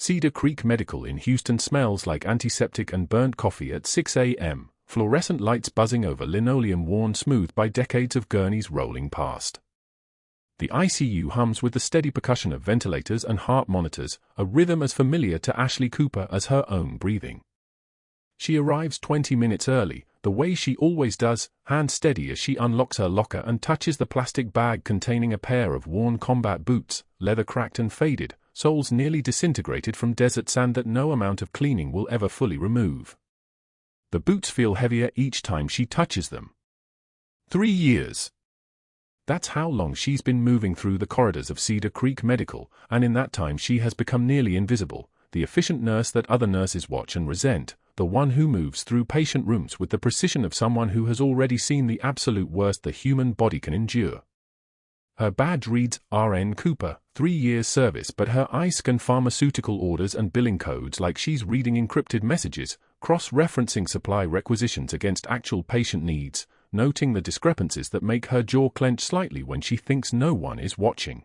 Cedar Creek Medical in Houston smells like antiseptic and burnt coffee at 6 a.m., fluorescent lights buzzing over linoleum worn smooth by decades of gurneys rolling past. The ICU hums with the steady percussion of ventilators and heart monitors, a rhythm as familiar to Ashley Cooper as her own breathing. She arrives 20 minutes early, the way she always does, hand steady as she unlocks her locker and touches the plastic bag containing a pair of worn combat boots, leather cracked and faded, soles nearly disintegrated from desert sand that no amount of cleaning will ever fully remove. The boots feel heavier each time she touches them. 3 years. That's how long she's been moving through the corridors of Cedar Creek Medical, and in that time she has become nearly invisible, the efficient nurse that other nurses watch and resent, the one who moves through patient rooms with the precision of someone who has already seen the absolute worst the human body can endure. Her badge reads RN Cooper, 3 years service, but her eyes scan pharmaceutical orders and billing codes like she's reading encrypted messages, cross-referencing supply requisitions against actual patient needs, noting the discrepancies that make her jaw clench slightly when she thinks no one is watching.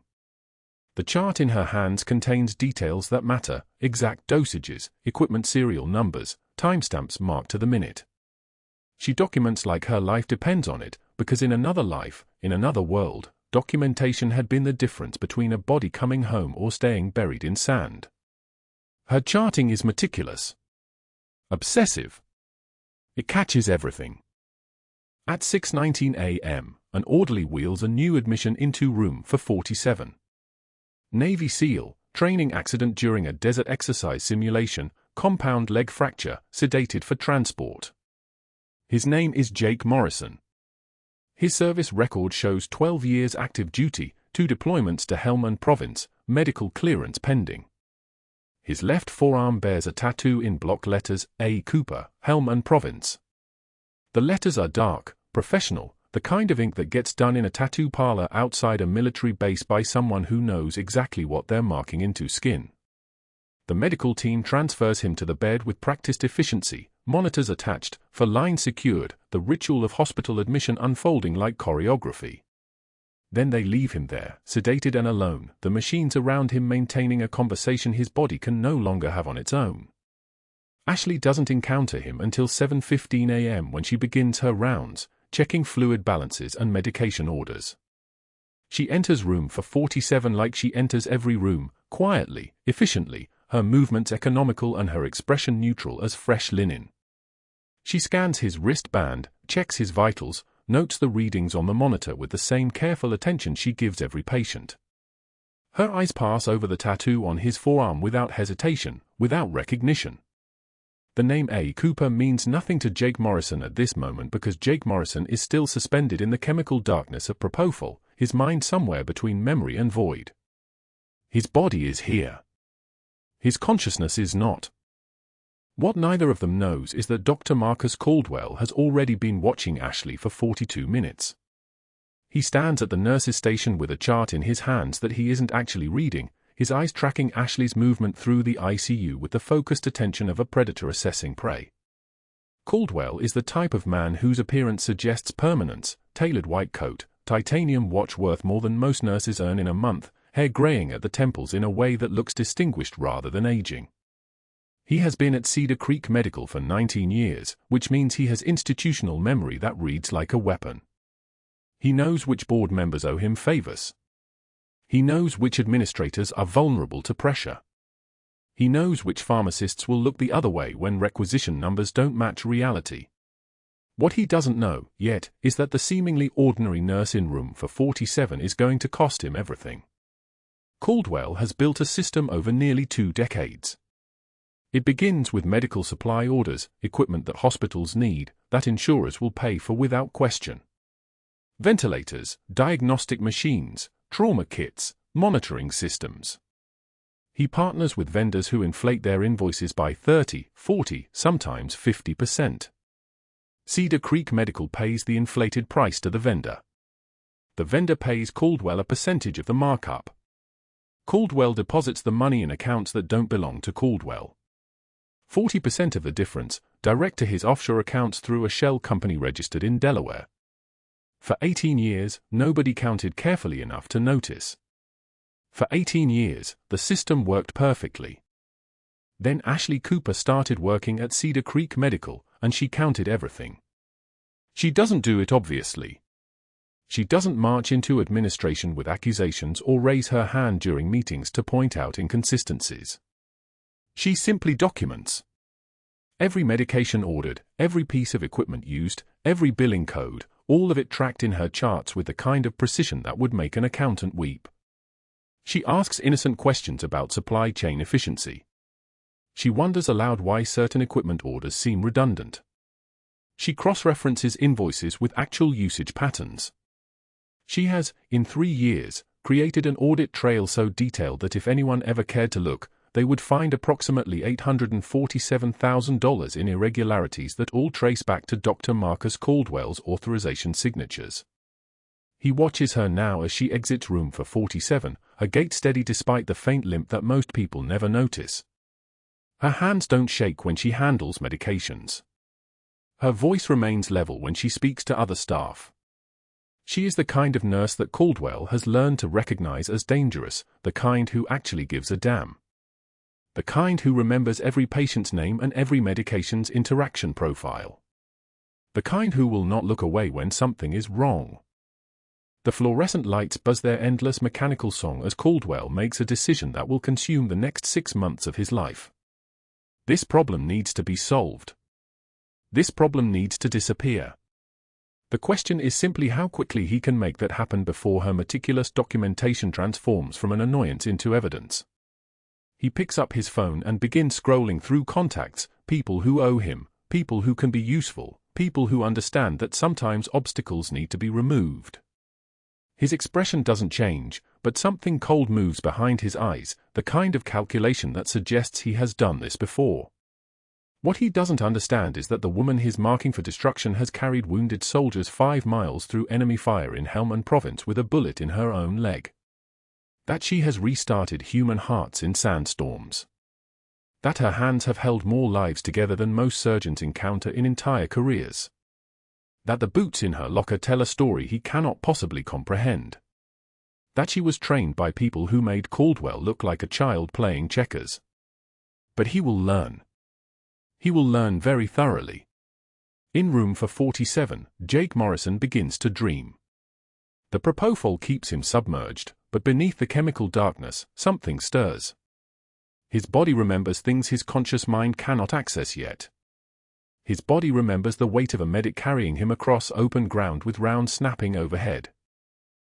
The chart in her hands contains details that matter, exact dosages, equipment serial numbers, timestamps marked to the minute. She documents like her life depends on it, because in another life, in another world, documentation had been the difference between a body coming home or staying buried in sand. Her charting is meticulous. Obsessive. It catches everything. At 6:19 a.m., an orderly wheels a new admission into room for 47. Navy SEAL, training accident during a desert exercise simulation, compound leg fracture, sedated for transport. His name is Jake Morrison. His service record shows 12 years active duty, 2 deployments to Helmand Province, medical clearance pending. His left forearm bears a tattoo in block letters, A. Cooper, Helmand Province. The letters are dark, professional, the kind of ink that gets done in a tattoo parlor outside a military base by someone who knows exactly what they're marking into skin. The medical team transfers him to the bed with practiced efficiency, monitors attached, for line secured, the ritual of hospital admission unfolding like choreography. Then they leave him there, sedated and alone, the machines around him maintaining a conversation his body can no longer have on its own. Ashley doesn't encounter him until 7:15 a.m. when she begins her rounds, checking fluid balances and medication orders. She enters room for 47 like she enters every room, quietly, efficiently, her movements economical and her expression neutral as fresh linen. She scans his wristband, checks his vitals, notes the readings on the monitor with the same careful attention she gives every patient. Her eyes pass over the tattoo on his forearm without hesitation, without recognition. The name A. Cooper means nothing to Jake Morrison at this moment because Jake Morrison is still suspended in the chemical darkness of propofol, his mind somewhere between memory and void. His body is here. His consciousness is not. What neither of them knows is that Dr. Marcus Caldwell has already been watching Ashley for 42 minutes. He stands at the nurse's station with a chart in his hands that he isn't actually reading, his eyes tracking Ashley's movement through the ICU with the focused attention of a predator assessing prey. Caldwell is the type of man whose appearance suggests permanence, tailored white coat, titanium watch worth more than most nurses earn in a month, hair graying at the temples in a way that looks distinguished rather than aging. He has been at Cedar Creek Medical for 19 years, which means he has institutional memory that reads like a weapon. He knows which board members owe him favors. He knows which administrators are vulnerable to pressure. He knows which pharmacists will look the other way when requisition numbers don't match reality. What he doesn't know, yet, is that the seemingly ordinary nurse in room for 47 is going to cost him everything. Caldwell has built a system over nearly 2 decades. It begins with medical supply orders, equipment that hospitals need, that insurers will pay for without question. Ventilators, diagnostic machines, trauma kits, monitoring systems. He partners with vendors who inflate their invoices by 30, 40, sometimes 50%. Cedar Creek Medical pays the inflated price to the vendor. The vendor pays Caldwell a percentage of the markup. Caldwell deposits the money in accounts that don't belong to Caldwell. 40% of the difference, direct to his offshore accounts through a shell company registered in Delaware. For 18 years, nobody counted carefully enough to notice. For 18 years, the system worked perfectly. Then Ashley Cooper started working at Cedar Creek Medical, and she counted everything. She doesn't do it obviously. She doesn't march into administration with accusations or raise her hand during meetings to point out inconsistencies. She simply documents. Every medication ordered, every piece of equipment used, every billing code, all of it tracked in her charts with the kind of precision that would make an accountant weep. She asks innocent questions about supply chain efficiency. She wonders aloud why certain equipment orders seem redundant. She cross-references invoices with actual usage patterns. She has, in 3 years, created an audit trail so detailed that if anyone ever cared to look, they would find approximately $847,000 in irregularities that all trace back to Dr. Marcus Caldwell's authorization signatures. He watches her now as she exits room for 47, her gait steady despite the faint limp that most people never notice. Her hands don't shake when she handles medications. Her voice remains level when she speaks to other staff. She is the kind of nurse that Caldwell has learned to recognize as dangerous, the kind who actually gives a damn. The kind who remembers every patient's name and every medication's interaction profile. The kind who will not look away when something is wrong. The fluorescent lights buzz their endless mechanical song as Caldwell makes a decision that will consume the next 6 months of his life. This problem needs to be solved. This problem needs to disappear. The question is simply how quickly he can make that happen before her meticulous documentation transforms from an annoyance into evidence. He picks up his phone and begins scrolling through contacts, people who owe him, people who can be useful, people who understand that sometimes obstacles need to be removed. His expression doesn't change, but something cold moves behind his eyes, the kind of calculation that suggests he has done this before. What he doesn't understand is that the woman he's marking for destruction has carried wounded soldiers 5 miles through enemy fire in Helmand Province with a bullet in her own leg. That she has restarted human hearts in sandstorms. That her hands have held more lives together than most surgeons encounter in entire careers. That the boots in her locker tell a story he cannot possibly comprehend. That she was trained by people who made Caldwell look like a child playing checkers. But he will learn. He will learn very thoroughly. In room for 47, Jake Morrison begins to dream. The propofol keeps him submerged, but beneath the chemical darkness, something stirs. His body remembers things his conscious mind cannot access yet. His body remembers the weight of a medic carrying him across open ground with rounds snapping overhead.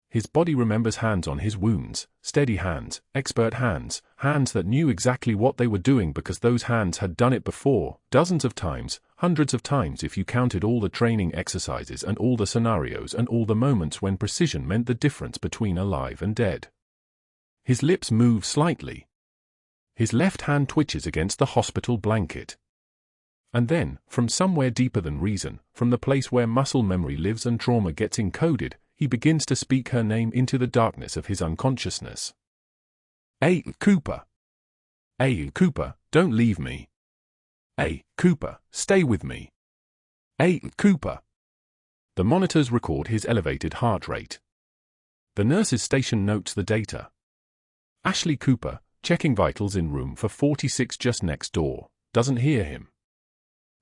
His body remembers hands on his wounds, steady hands, expert hands, hands that knew exactly what they were doing because those hands had done it before, dozens of times, hundreds of times if you counted all the training exercises and all the scenarios and all the moments when precision meant the difference between alive and dead. His lips move slightly. His left hand twitches against the hospital blanket. And then, from somewhere deeper than reason, from the place where muscle memory lives and trauma gets encoded, he begins to speak her name into the darkness of his unconsciousness. "Hey, Cooper. Hey, Cooper, don't leave me. Hey, Cooper, stay with me. Hey, Cooper." The monitors record his elevated heart rate. The nurse's station notes the data. Ashley Cooper, checking vitals in room for 46 just next door, doesn't hear him.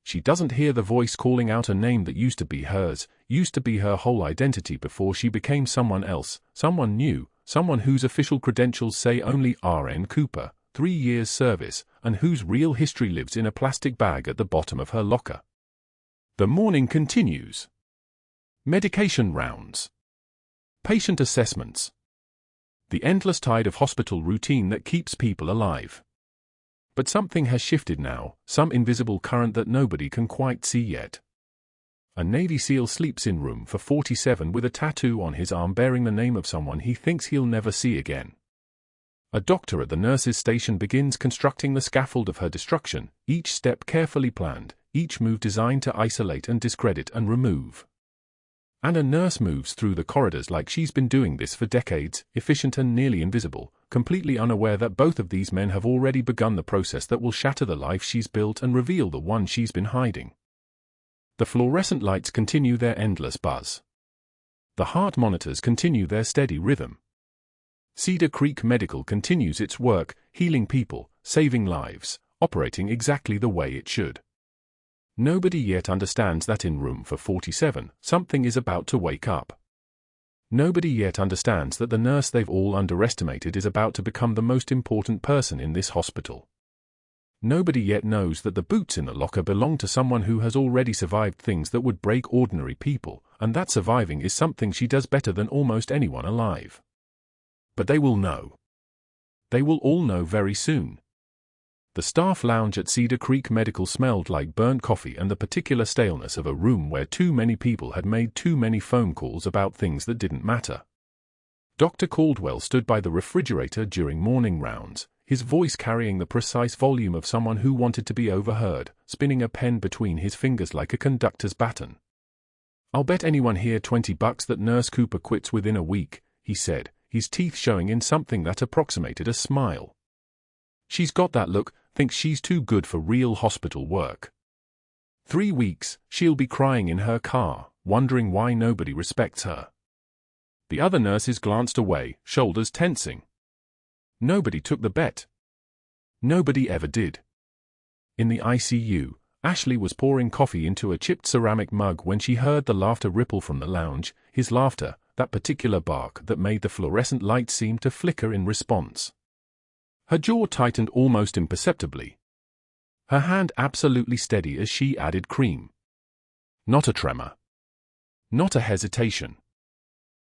She doesn't hear the voice calling out a name that used to be hers, used to be her whole identity before she became someone else, someone new, someone whose official credentials say only RN Cooper, 3 years service, and whose real history lives in a plastic bag at the bottom of her locker. The morning continues. Medication rounds. Patient assessments. The endless tide of hospital routine that keeps people alive. But something has shifted now, some invisible current that nobody can quite see yet. A Navy SEAL sleeps in room for 47 with a tattoo on his arm bearing the name of someone he thinks he'll never see again. A doctor at the nurse's station begins constructing the scaffold of her destruction, each step carefully planned, each move designed to isolate and discredit and remove. And a nurse moves through the corridors like she's been doing this for decades, efficient and nearly invisible, completely unaware that both of these men have already begun the process that will shatter the life she's built and reveal the one she's been hiding. The fluorescent lights continue their endless buzz. The heart monitors continue their steady rhythm. Cedar Creek Medical continues its work, healing people, saving lives, operating exactly the way it should. Nobody yet understands that in room for 47, something is about to wake up. Nobody yet understands that the nurse they've all underestimated is about to become the most important person in this hospital. Nobody yet knows that the boots in the locker belong to someone who has already survived things that would break ordinary people, and that surviving is something she does better than almost anyone alive. But they will know. They will all know very soon. The staff lounge at Cedar Creek Medical smelled like burnt coffee and the particular staleness of a room where too many people had made too many phone calls about things that didn't matter. Dr. Caldwell stood by the refrigerator during morning rounds, his voice carrying the precise volume of someone who wanted to be overheard, spinning a pen between his fingers like a conductor's baton. "I'll bet anyone here $20 that Nurse Cooper quits within a week," he said, his teeth showing in something that approximated a smile. "She's got that look, thinks she's too good for real hospital work. 3 weeks, she'll be crying in her car, wondering why nobody respects her." The other nurses glanced away, shoulders tensing. Nobody took the bet. Nobody ever did. In the ICU, Ashley was pouring coffee into a chipped ceramic mug when she heard the laughter ripple from the lounge, his laughter, that particular bark that made the fluorescent light seem to flicker in response. Her jaw tightened almost imperceptibly. Her hand absolutely steady as she added cream. Not a tremor. Not a hesitation.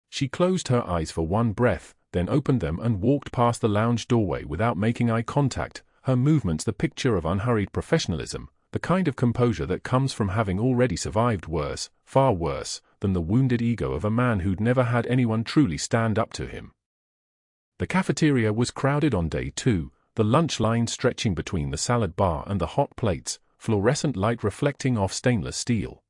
She closed her eyes for one breath, then opened them and walked past the lounge doorway without making eye contact, her movements the picture of unhurried professionalism, the kind of composure that comes from having already survived worse, far worse, than the wounded ego of a man who'd never had anyone truly stand up to him. The cafeteria was crowded on day 2, the lunch line stretching between the salad bar and the hot plates, fluorescent light reflecting off stainless steel.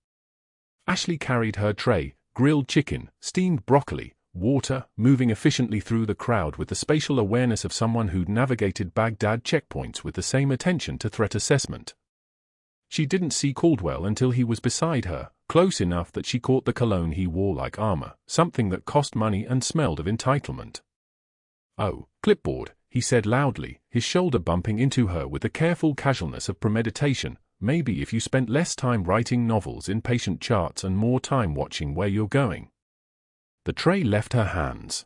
Ashley carried her tray, grilled chicken, steamed broccoli, water, moving efficiently through the crowd with the spatial awareness of someone who'd navigated Baghdad checkpoints with the same attention to threat assessment. She didn't see Caldwell until he was beside her, close enough that she caught the cologne he wore like armor, something that cost money and smelled of entitlement. "Oh, clipboard," he said loudly, his shoulder bumping into her with the careful casualness of premeditation. "Maybe if you spent less time writing novels in patient charts and more time watching where you're going." The tray left her hands.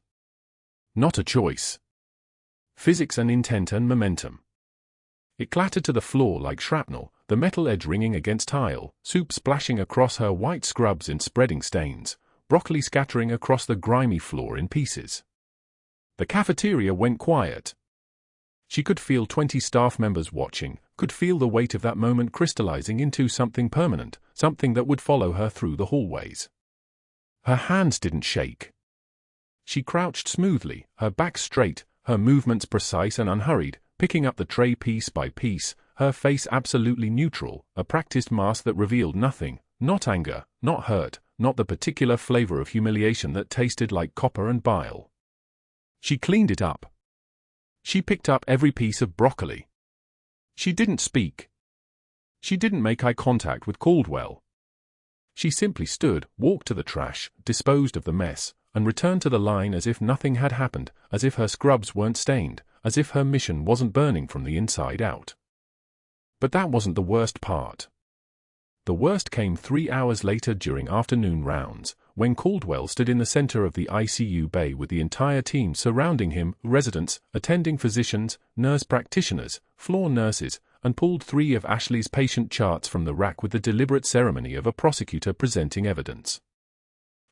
Not a choice. Physics and intent and momentum. It clattered to the floor like shrapnel, the metal edge ringing against tile, soup splashing across her white scrubs in spreading stains, broccoli scattering across the grimy floor in pieces. The cafeteria went quiet. She could feel 20 staff members watching, could feel the weight of that moment crystallizing into something permanent, something that would follow her through the hallways. Her hands didn't shake. She crouched smoothly, her back straight, her movements precise and unhurried, picking up the tray piece by piece, her face absolutely neutral, a practiced mask that revealed nothing, not anger, not hurt, not the particular flavor of humiliation that tasted like copper and bile. She cleaned it up. She picked up every piece of broccoli. She didn't speak. She didn't make eye contact with Caldwell. She simply stood, walked to the trash, disposed of the mess, and returned to the line as if nothing had happened, as if her scrubs weren't stained, as if her mission wasn't burning from the inside out. But that wasn't the worst part. The worst came 3 hours later during afternoon rounds, when Caldwell stood in the center of the ICU bay with the entire team surrounding him, residents, attending physicians, nurse practitioners, floor nurses, and pulled 3 of Ashley's patient charts from the rack with the deliberate ceremony of a prosecutor presenting evidence.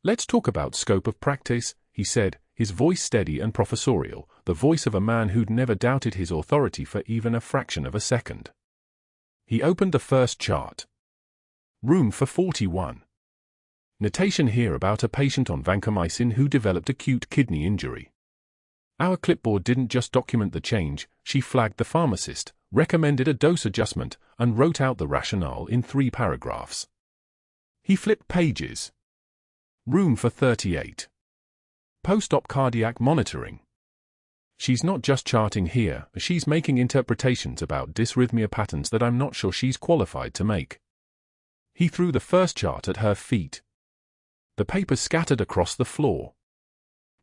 "Let's talk about scope of practice," he said, his voice steady and professorial, the voice of a man who'd never doubted his authority for even a fraction of a second. He opened the first chart. Room for 41. Notation here about a patient on vancomycin who developed acute kidney injury. Our clipboard didn't just document the change, she flagged the pharmacist, recommended a dose adjustment, and wrote out the rationale in 3 paragraphs. He flipped pages. Room for 38. Post-op cardiac monitoring. She's not just charting here, she's making interpretations about dysrhythmia patterns that I'm not sure she's qualified to make. He threw the first chart at her feet. The papers scattered across the floor.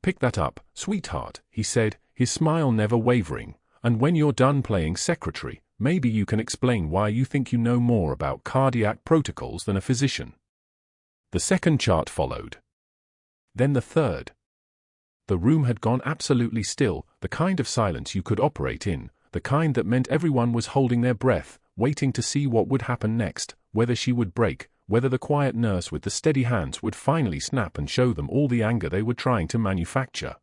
"Pick that up, sweetheart," he said, his smile never wavering, "and when you're done playing secretary, maybe you can explain why you think you know more about cardiac protocols than a physician." The second chart followed. Then the third. The room had gone absolutely still, the kind of silence you could operate in, the kind that meant everyone was holding their breath, waiting to see what would happen next, whether she would break, whether the quiet nurse with the steady hands would finally snap and show them all the anger they were trying to manufacture.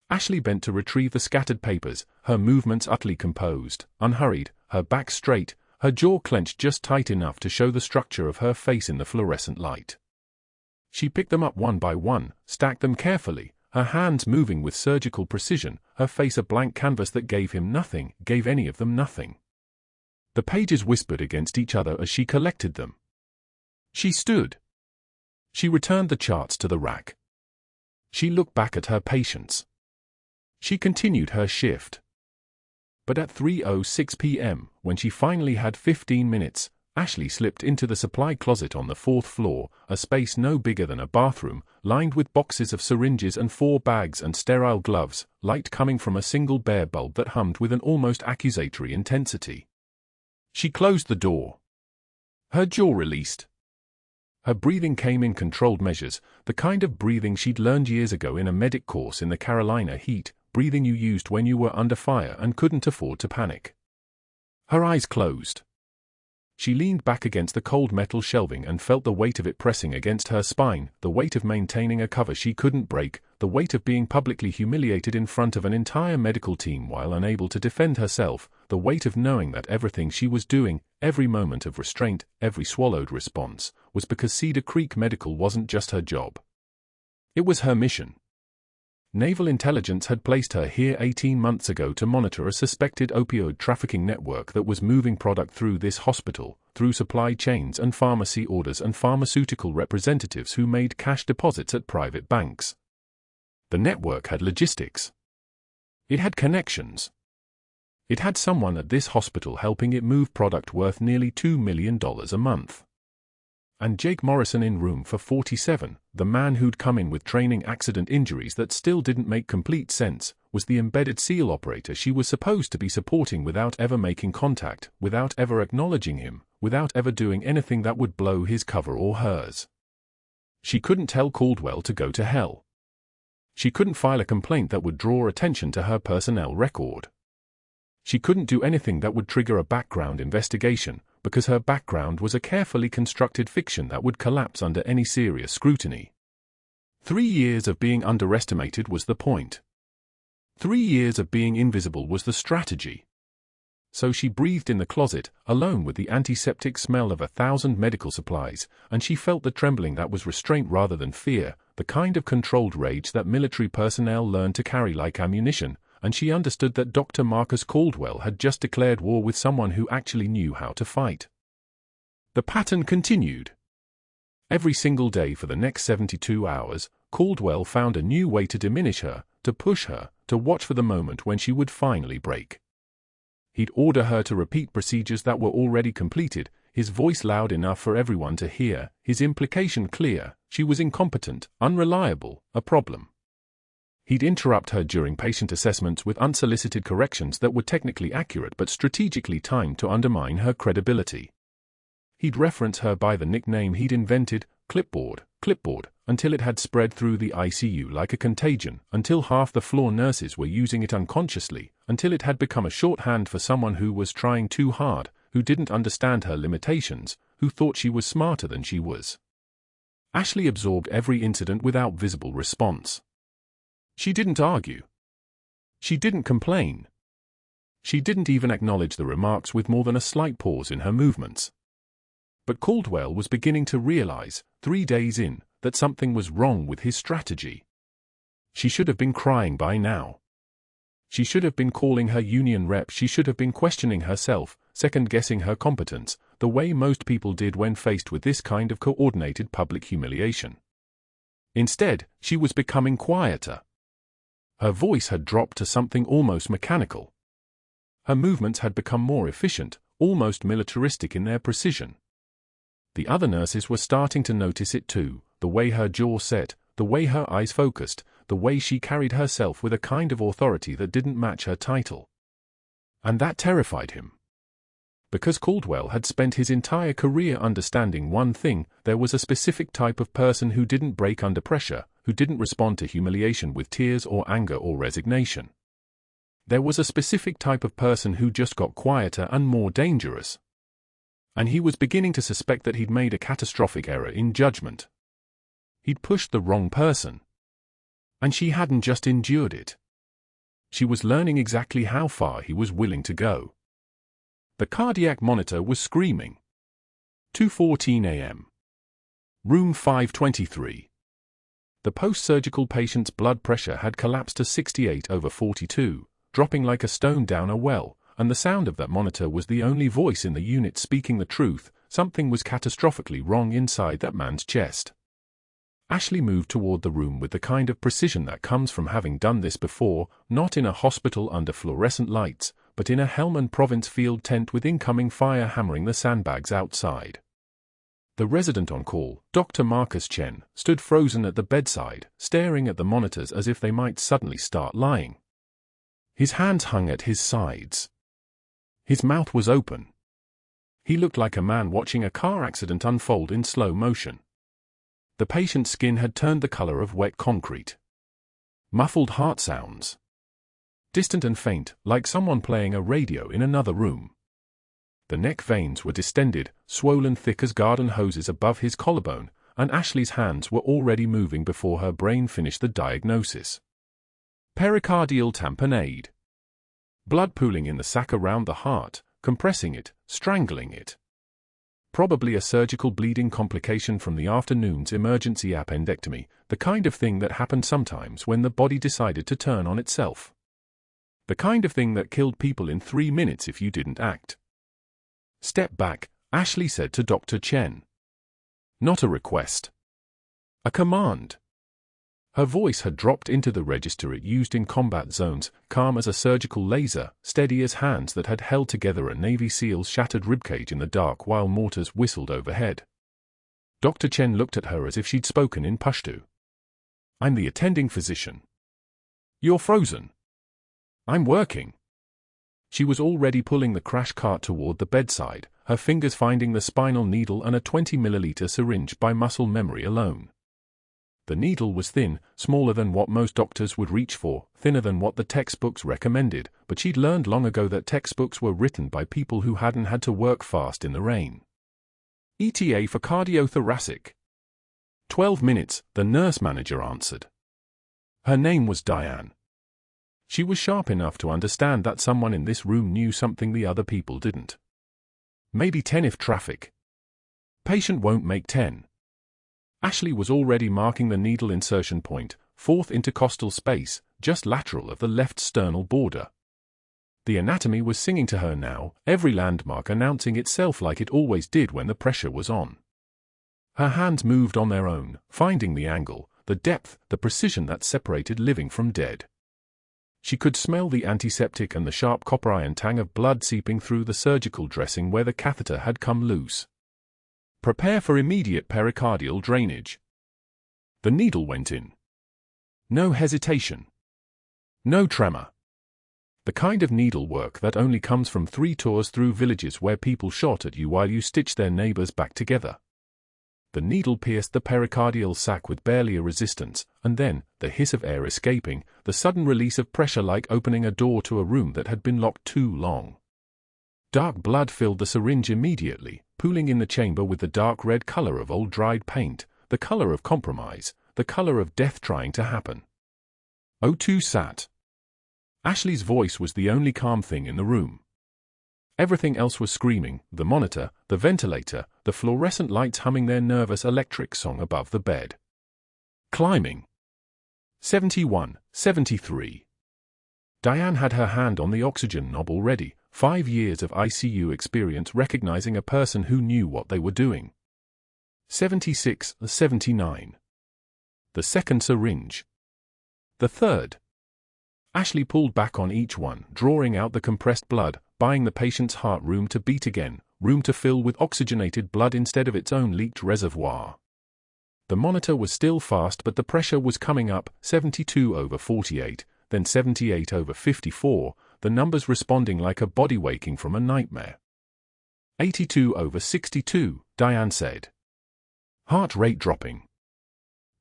Ashley bent to retrieve the scattered papers, her movements utterly composed, unhurried, her back straight, her jaw clenched just tight enough to show the structure of her face in the fluorescent light. She picked them up one by one, stacked them carefully, her hands moving with surgical precision, her face a blank canvas that gave him nothing, gave any of them nothing. The pages whispered against each other as she collected them. She stood. She returned the charts to the rack. She looked back at her patients. She continued her shift. But at 3:06 p.m., when she finally had 15 minutes, Ashley slipped into the supply closet on the 4th floor, a space no bigger than a bathroom, lined with boxes of syringes and 4 bags and sterile gloves, light coming from a single bare bulb that hummed with an almost accusatory intensity. She closed the door. Her jaw released. Her breathing came in controlled measures, the kind of breathing she'd learned years ago in a medic course in the Carolina heat, breathing you used when you were under fire and couldn't afford to panic. Her eyes closed. She leaned back against the cold metal shelving and felt the weight of it pressing against her spine, the weight of maintaining a cover she couldn't break, the weight of being publicly humiliated in front of an entire medical team while unable to defend herself, the weight of knowing that everything she was doing, every moment of restraint, every swallowed response, was because Cedar Creek Medical wasn't just her job. It was her mission. Naval intelligence had placed her here 18 months ago to monitor a suspected opioid trafficking network that was moving product through this hospital, through supply chains and pharmacy orders and pharmaceutical representatives who made cash deposits at private banks. The network had logistics. It had connections. It had someone at this hospital helping it move product worth nearly $2 million a month. And Jake Morrison in room for 47, the man who'd come in with training accident injuries that still didn't make complete sense, was the embedded SEAL operator she was supposed to be supporting without ever making contact, without ever acknowledging him, without ever doing anything that would blow his cover or hers. She couldn't tell Caldwell to go to hell. She couldn't file a complaint that would draw attention to her personnel record. She couldn't do anything that would trigger a background investigation, because her background was a carefully constructed fiction that would collapse under any serious scrutiny. 3 years of being underestimated was the point. 3 years of being invisible was the strategy. So she breathed in the closet, alone with the antiseptic smell of 1,000 medical supplies, and she felt the trembling that was restraint rather than fear, the kind of controlled rage that military personnel learn to carry like ammunition, and she understood that Dr. Marcus Caldwell had just declared war with someone who actually knew how to fight. The pattern continued. Every single day for the next 72 hours, Caldwell found a new way to diminish her, to push her, to watch for the moment when she would finally break. He'd order her to repeat procedures that were already completed, his voice loud enough for everyone to hear, his implication clear: she was incompetent, unreliable, a problem. He'd interrupt her during patient assessments with unsolicited corrections that were technically accurate but strategically timed to undermine her credibility. He'd reference her by the nickname he'd invented, clipboard, until it had spread through the ICU like a contagion, until half the floor nurses were using it unconsciously, until it had become a shorthand for someone who was trying too hard, who didn't understand her limitations, who thought she was smarter than she was. Ashley absorbed every incident without visible response. She didn't argue. She didn't complain. She didn't even acknowledge the remarks with more than a slight pause in her movements. But Caldwell was beginning to realize, 3 days in, that something was wrong with his strategy. She should have been crying by now. She should have been calling her union rep. She should have been questioning herself, second-guessing her competence, the way most people did when faced with this kind of coordinated public humiliation. Instead, she was becoming quieter. Her voice had dropped to something almost mechanical. Her movements had become more efficient, almost militaristic in their precision. The other nurses were starting to notice it too, the way her jaw set, the way her eyes focused, the way she carried herself with a kind of authority that didn't match her title. And that terrified him. Because Caldwell had spent his entire career understanding one thing: there was a specific type of person who didn't break under pressure, who didn't respond to humiliation with tears or anger or resignation. There was a specific type of person who just got quieter and more dangerous. And he was beginning to suspect that he'd made a catastrophic error in judgment. He'd pushed the wrong person. And she hadn't just endured it. She was learning exactly how far he was willing to go. The cardiac monitor was screaming. 2:14 a.m. Room 523. The post-surgical patient's blood pressure had collapsed to 68/42, dropping like a stone down a well, and the sound of that monitor was the only voice in the unit speaking the truth. Something was catastrophically wrong inside that man's chest. Ashley moved toward the room with the kind of precision that comes from having done this before, not in a hospital under fluorescent lights, but in a Helmand Province field tent with incoming fire hammering the sandbags outside. The resident on call, Dr. Marcus Chen, stood frozen at the bedside, staring at the monitors as if they might suddenly start lying. His hands hung at his sides. His mouth was open. He looked like a man watching a car accident unfold in slow motion. The patient's skin had turned the color of wet concrete. Muffled heart sounds. Distant and faint, like someone playing a radio in another room. The neck veins were distended, swollen thick as garden hoses above his collarbone, and Ashley's hands were already moving before her brain finished the diagnosis. Pericardial tamponade. Blood pooling in the sac around the heart, compressing it, strangling it. Probably a surgical bleeding complication from the afternoon's emergency appendectomy, the kind of thing that happened sometimes when the body decided to turn on itself. The kind of thing that killed people in 3 minutes if you didn't act. "Step back," Ashley said to Dr. Chen. Not a request. A command. Her voice had dropped into the register it used in combat zones, calm as a surgical laser, steady as hands that had held together a Navy SEAL's shattered ribcage in the dark while mortars whistled overhead. Dr. Chen looked at her as if she'd spoken in Pashto. "I'm the attending physician." "You're frozen." "I'm working." She was already pulling the crash cart toward the bedside, her fingers finding the spinal needle and a 20-milliliter syringe by muscle memory alone. The needle was thin, smaller than what most doctors would reach for, thinner than what the textbooks recommended, but she'd learned long ago that textbooks were written by people who hadn't had to work fast in the rain. "ETA for cardiothoracic." 12 minutes, the nurse manager answered. Her name was Diane. She was sharp enough to understand that someone in this room knew something the other people didn't. Maybe 10 if traffic. Patient won't make 10. Ashley was already marking the needle insertion point, fourth intercostal space, just lateral of the left sternal border. The anatomy was singing to her now, every landmark announcing itself like it always did when the pressure was on. Her hands moved on their own, finding the angle, the depth, the precision that separated living from dead. She could smell the antiseptic and the sharp copper iron tang of blood seeping through the surgical dressing where the catheter had come loose. "Prepare for immediate pericardial drainage." The needle went in. No hesitation. No tremor. The kind of needlework that only comes from 3 tours through villages where people shot at you while you stitched their neighbors back together. The needle pierced the pericardial sac with barely a resistance, and then, the hiss of air escaping, the sudden release of pressure like opening a door to a room that had been locked too long. Dark blood filled the syringe immediately, pooling in the chamber with the dark red color of old dried paint, the color of compromise, the color of death trying to happen. O2 sat. Ashley's voice was the only calm thing in the room. Everything else was screaming, the monitor, the ventilator, the fluorescent lights humming their nervous electric song above the bed. Climbing. 71, 73. Diane had her hand on the oxygen knob already, 5 years of ICU experience recognizing a person who knew what they were doing. 76, 79. The second syringe. The third. Ashley pulled back on each one, drawing out the compressed blood, buying the patient's heart room to beat again, room to fill with oxygenated blood instead of its own leaked reservoir. The monitor was still fast, but the pressure was coming up, 72/48, then 78/54, the numbers responding like a body waking from a nightmare. 82/62, Diane said. Heart rate dropping.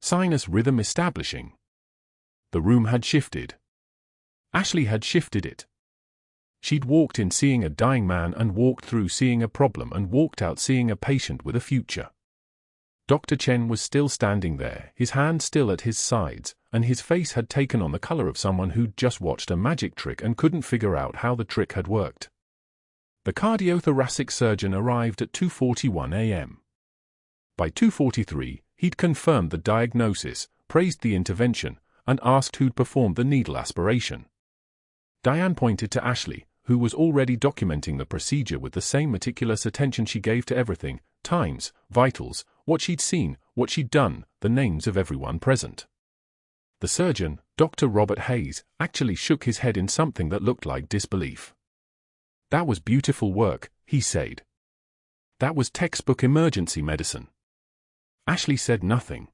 Sinus rhythm establishing. The room had shifted. Ashley had shifted it. She'd walked in seeing a dying man and walked through seeing a problem and walked out seeing a patient with a future. Dr. Chen was still standing there, his hand still at his sides, and his face had taken on the color of someone who'd just watched a magic trick and couldn't figure out how the trick had worked. The cardiothoracic surgeon arrived at 2:41 a.m. By 2:43, he'd confirmed the diagnosis, praised the intervention, and asked who'd performed the needle aspiration. Diane pointed to Ashley, who was already documenting the procedure with the same meticulous attention she gave to everything: times, vitals, what she'd seen, what she'd done, the names of everyone present. The surgeon, Dr. Robert Hayes, actually shook his head in something that looked like disbelief. "That was beautiful work," he said. "That was textbook emergency medicine." Ashley said nothing.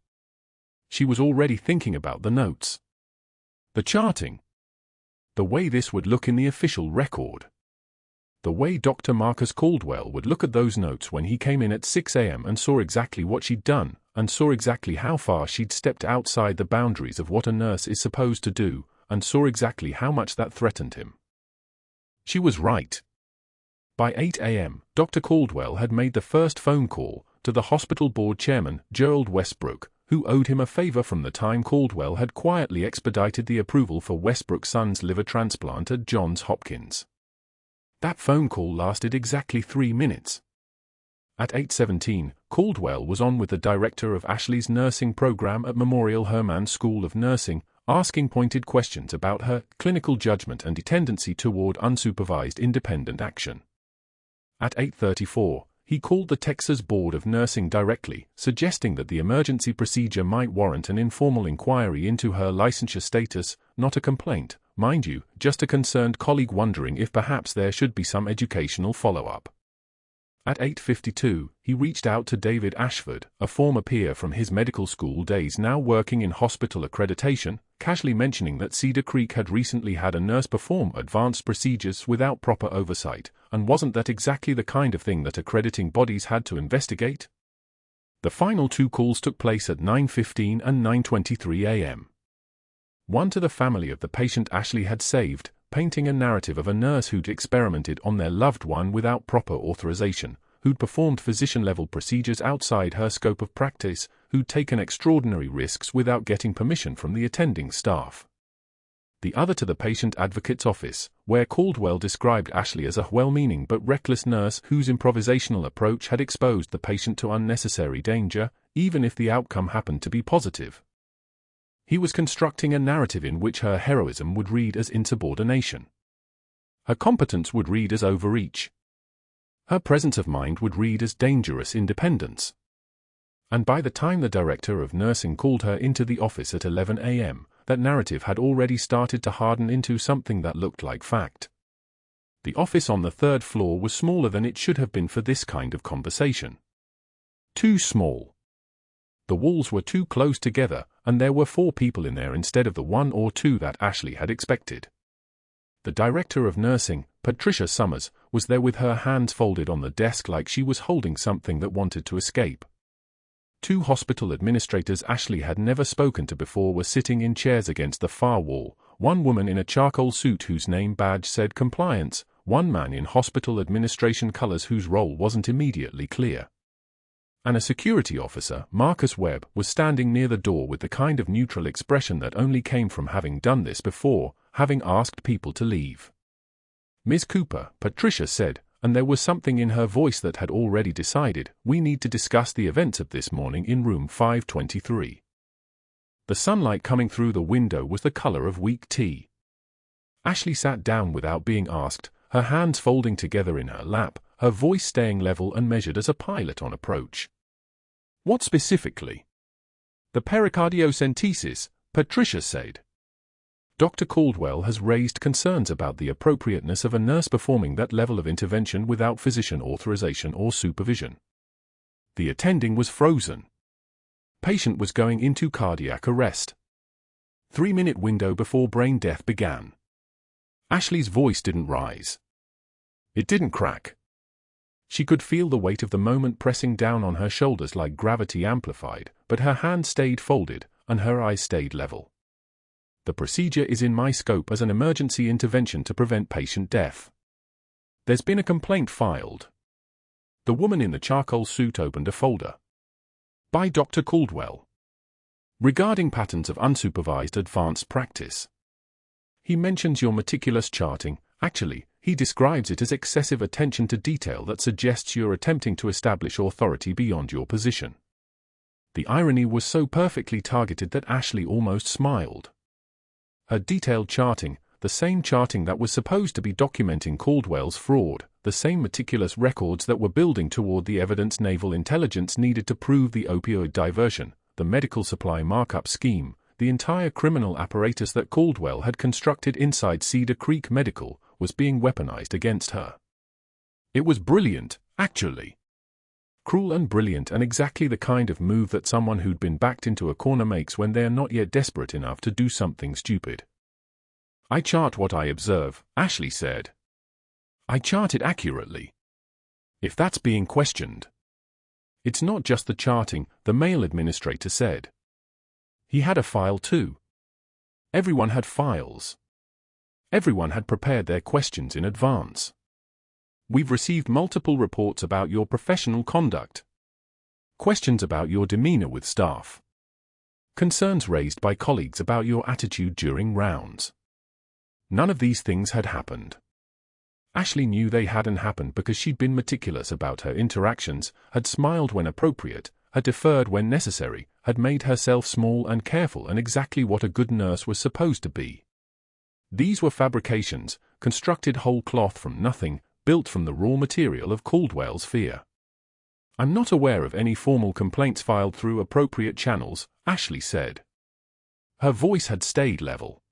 She was already thinking about the notes. The charting. The way this would look in the official record. The way Dr. Marcus Caldwell would look at those notes when he came in at 6 a.m. and saw exactly what she'd done, and saw exactly how far she'd stepped outside the boundaries of what a nurse is supposed to do, and saw exactly how much that threatened him. She was right. By 8 a.m., Dr. Caldwell had made the first phone call to the hospital board chairman, Gerald Westbrook, who owed him a favor from the time Caldwell had quietly expedited the approval for Westbrook's son's liver transplant at Johns Hopkins. That phone call lasted exactly 3 minutes. At 8:17, Caldwell was on with the director of Ashley's nursing program at Memorial Hermann School of Nursing, asking pointed questions about her clinical judgment and tendency toward unsupervised independent action. At 8:34, he called the Texas Board of Nursing directly, suggesting that the emergency procedure might warrant an informal inquiry into her licensure status, not a complaint, mind you, just a concerned colleague wondering if perhaps there should be some educational follow-up. At 8:52, he reached out to David Ashford, a former peer from his medical school days now working in hospital accreditation, casually mentioning that Cedar Creek had recently had a nurse perform advanced procedures without proper oversight, and wasn't that exactly the kind of thing that accrediting bodies had to investigate? The final 2 calls took place at 9:15 and 9:23 a.m. One to the family of the patient Ashley had saved, painting a narrative of a nurse who'd experimented on their loved one without proper authorization, who'd performed physician-level procedures outside her scope of practice, who'd taken extraordinary risks without getting permission from the attending staff. The other to the patient advocate's office, where Caldwell described Ashley as a well-meaning but reckless nurse whose improvisational approach had exposed the patient to unnecessary danger, even if the outcome happened to be positive. He was constructing a narrative in which her heroism would read as insubordination. Her competence would read as overreach. Her presence of mind would read as dangerous independence. And by the time the director of nursing called her into the office at 11 a.m., that narrative had already started to harden into something that looked like fact. The office on the 3rd floor was smaller than it should have been for this kind of conversation. Too small. The walls were too close together, and there were 4 people in there instead of the 1 or 2 that Ashley had expected. The director of nursing, Patricia Summers, was there with her hands folded on the desk like she was holding something that wanted to escape. 2 hospital administrators Ashley had never spoken to before were sitting in chairs against the far wall, one woman in a charcoal suit whose name badge said compliance, one man in hospital administration colors whose role wasn't immediately clear. And a security officer, Marcus Webb, was standing near the door with the kind of neutral expression that only came from having done this before, having asked people to leave. "Ms. Cooper," Patricia said, and there was something in her voice that had already decided, "we need to discuss the events of this morning in room 523. The sunlight coming through the window was the color of weak tea. Ashley sat down without being asked, her hands folding together in her lap, her voice staying level and measured as a pilot on approach. "What specifically?" "The pericardiocentesis," Patricia said. "Dr. Caldwell has raised concerns about the appropriateness of a nurse performing that level of intervention without physician authorization or supervision." The attending was frozen. Patient was going into cardiac arrest. 3-minute window before brain death began. Ashley's voice didn't rise. It didn't crack. She could feel the weight of the moment pressing down on her shoulders like gravity amplified, but her hands stayed folded, and her eyes stayed level. The procedure is in my scope as an emergency intervention to prevent patient death. There's been a complaint filed. The woman in the charcoal suit opened a folder. By Dr. Caldwell. Regarding patterns of unsupervised advanced practice. He mentions your meticulous charting. Actually, he describes it as excessive attention to detail that suggests you're attempting to establish authority beyond your position. The irony was so perfectly targeted that Ashley almost smiled. Her detailed charting, the same charting that was supposed to be documenting Caldwell's fraud, the same meticulous records that were building toward the evidence naval intelligence needed to prove the opioid diversion, the medical supply markup scheme, the entire criminal apparatus that Caldwell had constructed inside Cedar Creek Medical, was being weaponized against her. It was brilliant, actually. Cruel and brilliant, and exactly the kind of move that someone who'd been backed into a corner makes when they're not yet desperate enough to do something stupid. I chart what I observe, Ashley said. I chart it accurately. If that's being questioned. It's not just the charting, the male administrator said. He had a file too. Everyone had files. Everyone had prepared their questions in advance. We've received multiple reports about your professional conduct. Questions about your demeanor with staff. Concerns raised by colleagues about your attitude during rounds. None of these things had happened. Ashley knew they hadn't happened because she'd been meticulous about her interactions, had smiled when appropriate, had deferred when necessary, had made herself small and careful and exactly what a good nurse was supposed to be. These were fabrications, constructed whole cloth from nothing, built from the raw material of Caldwell's fear. I'm not aware of any formal complaints filed through appropriate channels, Ashley said. Her voice had stayed level.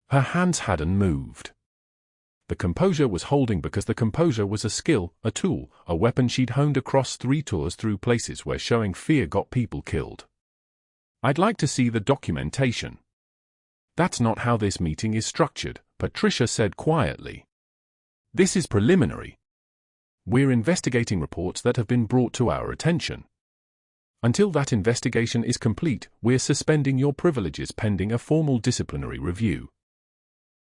Her hands hadn't moved. The composure was holding because the composure was a skill, a tool, a weapon she'd honed across 3 tours through places where showing fear got people killed. I'd like to see the documentation. That's not how this meeting is structured, Patricia said quietly. This is preliminary. We're investigating reports that have been brought to our attention. Until that investigation is complete, we're suspending your privileges pending a formal disciplinary review.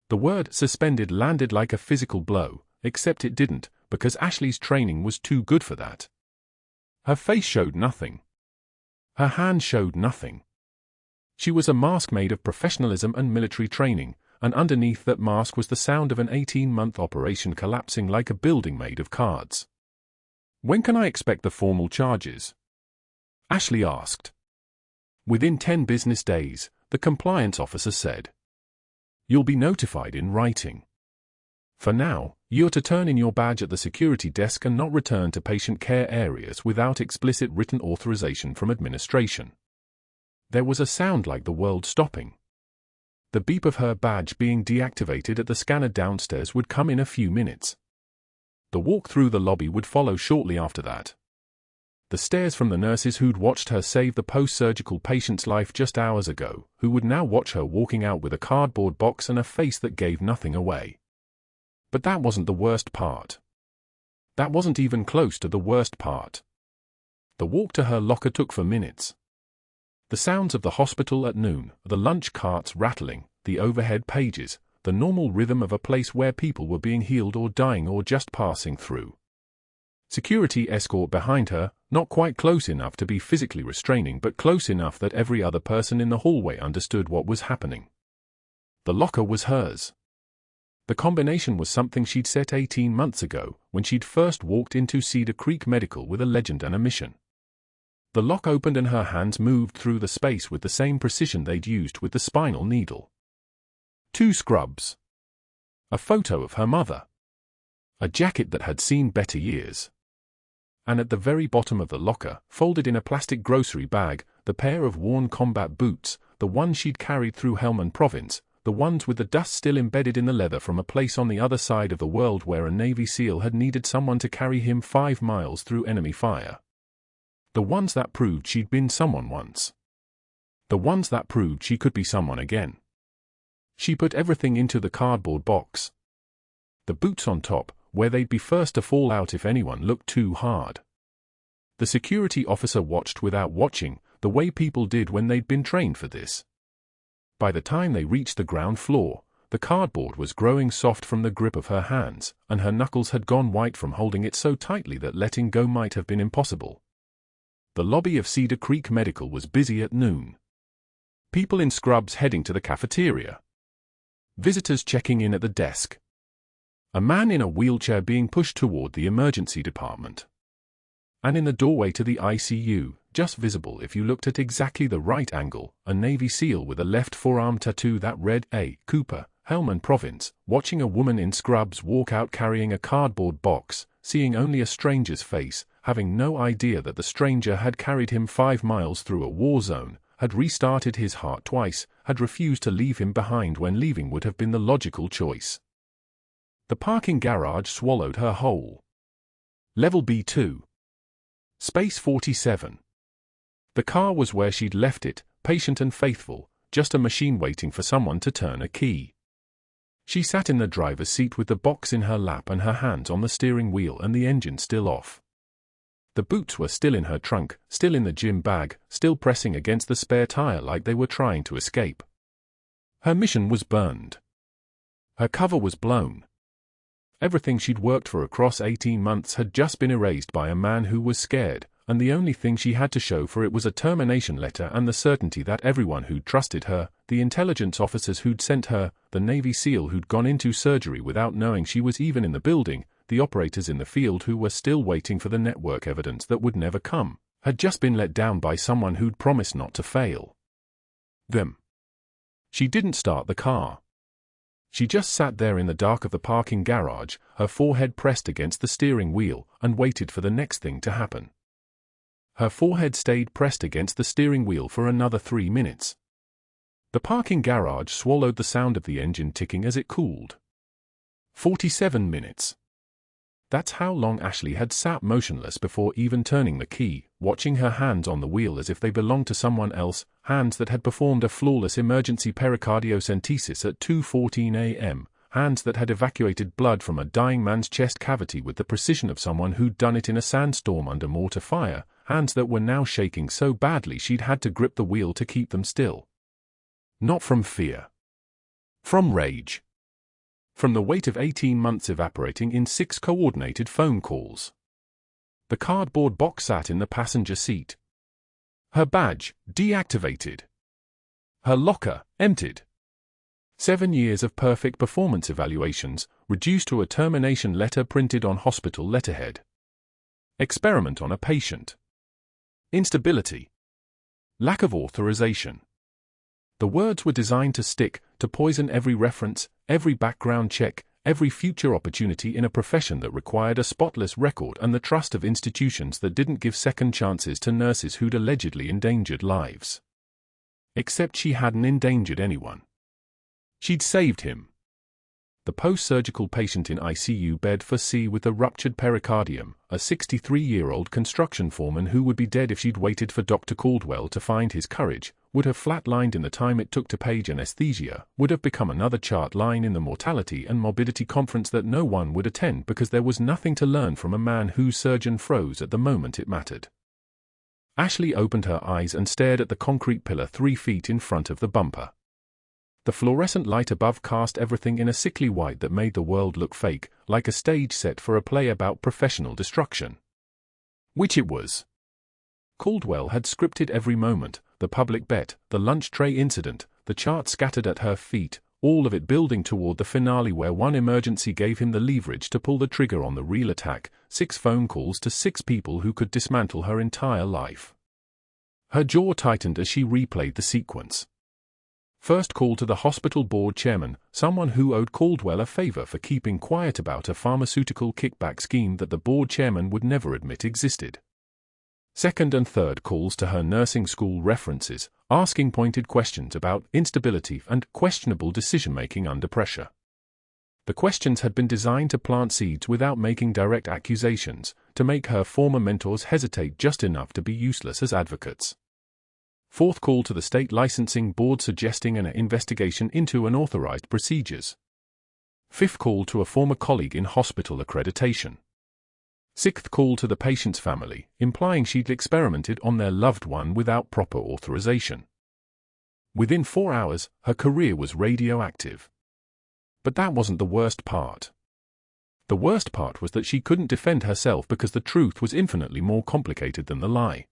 The word suspended landed like a physical blow, except it didn't, because Ashley's training was too good for that. Her face showed nothing. Her hand showed nothing. She was a mask made of professionalism and military training, and underneath that mask was the sound of an 18-month operation collapsing like a building made of cards. When can I expect the formal charges? Ashley asked. Within 10 business days, the compliance officer said. You'll be notified in writing. For now, you're to turn in your badge at the security desk and not return to patient care areas without explicit written authorization from administration. There was a sound like the world stopping. The beep of her badge being deactivated at the scanner downstairs would come in a few minutes. The walk through the lobby would follow shortly after that. The stares from the nurses who'd watched her save the post-surgical patient's life just hours ago, who would now watch her walking out with a cardboard box and a face that gave nothing away. But that wasn't the worst part. That wasn't even close to the worst part. The walk to her locker took for minutes. The sounds of the hospital at noon, the lunch carts rattling, the overhead pages, the normal rhythm of a place where people were being healed or dying or just passing through. Security escort behind her, not quite close enough to be physically restraining but close enough that every other person in the hallway understood what was happening. The locker was hers. The combination was something she'd set 18 months ago, when she'd first walked into Cedar Creek Medical with a legend and a mission. The lock opened and her hands moved through the space with the same precision they'd used with the spinal needle. 2 scrubs. A photo of her mother. A jacket that had seen better years. And at the very bottom of the locker, folded in a plastic grocery bag, the pair of worn combat boots, the ones she'd carried through Helmand Province, the ones with the dust still embedded in the leather from a place on the other side of the world where a Navy SEAL had needed someone to carry him 5 miles through enemy fire. The ones that proved she'd been someone once. The ones that proved she could be someone again. She put everything into the cardboard box. The boots on top, where they'd be first to fall out if anyone looked too hard. The security officer watched without watching, the way people did when they'd been trained for this. By the time they reached the ground floor, the cardboard was growing soft from the grip of her hands, and her knuckles had gone white from holding it so tightly that letting go might have been impossible. The lobby of Cedar Creek Medical was busy at noon. People in scrubs heading to the cafeteria. Visitors checking in at the desk. A man in a wheelchair being pushed toward the emergency department. And in the doorway to the ICU, just visible if you looked at exactly the right angle, a Navy SEAL with a left forearm tattoo that read A. Cooper, Helmand Province, watching a woman in scrubs walk out carrying a cardboard box, seeing only a stranger's face, having no idea that the stranger had carried him 5 miles through a war zone, had restarted his heart twice, had refused to leave him behind when leaving would have been the logical choice. The parking garage swallowed her whole. Level B2. Space 47. The car was where she'd left it, patient and faithful, just a machine waiting for someone to turn a key. She sat in the driver's seat with the box in her lap and her hands on the steering wheel and the engine still off. The boots were still in her trunk, still in the gym bag, still pressing against the spare tire like they were trying to escape. Her mission was burned. Her cover was blown. Everything she'd worked for across 18 months had just been erased by a man who was scared, and the only thing she had to show for it was a termination letter and the certainty that everyone who'd trusted her, the intelligence officers who'd sent her, the Navy SEAL who'd gone into surgery without knowing she was even in the building, the operators in the field who were still waiting for the network evidence that would never come, had just been let down by someone who'd promised not to fail. Them. She didn't start the car. She just sat there in the dark of the parking garage, her forehead pressed against the steering wheel, and waited for the next thing to happen. Her forehead stayed pressed against the steering wheel for another 3 minutes. The parking garage swallowed the sound of the engine ticking as it cooled. 47 minutes. That's how long Ashley had sat motionless before even turning the key, watching her hands on the wheel as if they belonged to someone else, hands that had performed a flawless emergency pericardiocentesis at 2:14 a.m., hands that had evacuated blood from a dying man's chest cavity with the precision of someone who'd done it in a sandstorm under mortar fire, hands that were now shaking so badly she'd had to grip the wheel to keep them still. Not from fear. From rage. From the weight of 18 months evaporating in 6 coordinated phone calls. The cardboard box sat in the passenger seat. Her badge, deactivated. Her locker, emptied. 7 years of perfect performance evaluations, reduced to a termination letter printed on hospital letterhead. Experiment on a patient. Instability. Lack of authorization. The words were designed to stick, to poison every reference, every background check, every future opportunity in a profession that required a spotless record and the trust of institutions that didn't give second chances to nurses who'd allegedly endangered lives. Except she hadn't endangered anyone. She'd saved him. The post-surgical patient in ICU bed for C with a ruptured pericardium, a 63-year-old construction foreman who would be dead if she'd waited for Dr. Caldwell to find his courage, would have flatlined in the time it took to page anesthesia, would have become another chart line in the mortality and morbidity conference that no one would attend because there was nothing to learn from a man whose surgeon froze at the moment it mattered. Ashley opened her eyes and stared at the concrete pillar 3 feet in front of the bumper. The fluorescent light above cast everything in a sickly white that made the world look fake, like a stage set for a play about professional destruction. Which it was. Caldwell had scripted every moment, the public bet, the lunch tray incident, the chart scattered at her feet, all of it building toward the finale where one emergency gave him the leverage to pull the trigger on the real attack, 6 phone calls to 6 people who could dismantle her entire life. Her jaw tightened as she replayed the sequence. First call to the hospital board chairman, someone who owed Caldwell a favor for keeping quiet about a pharmaceutical kickback scheme that the board chairman would never admit existed. Second and third calls to her nursing school references, asking pointed questions about instability and questionable decision-making under pressure. The questions had been designed to plant seeds without making direct accusations, to make her former mentors hesitate just enough to be useless as advocates. Fourth call to the state licensing board suggesting an investigation into unauthorized procedures. 5th call to a former colleague in hospital accreditation. 6th call to the patient's family, implying she'd experimented on their loved one without proper authorization. Within 4 hours, her career was radioactive. But that wasn't the worst part. The worst part was that she couldn't defend herself because the truth was infinitely more complicated than the lie.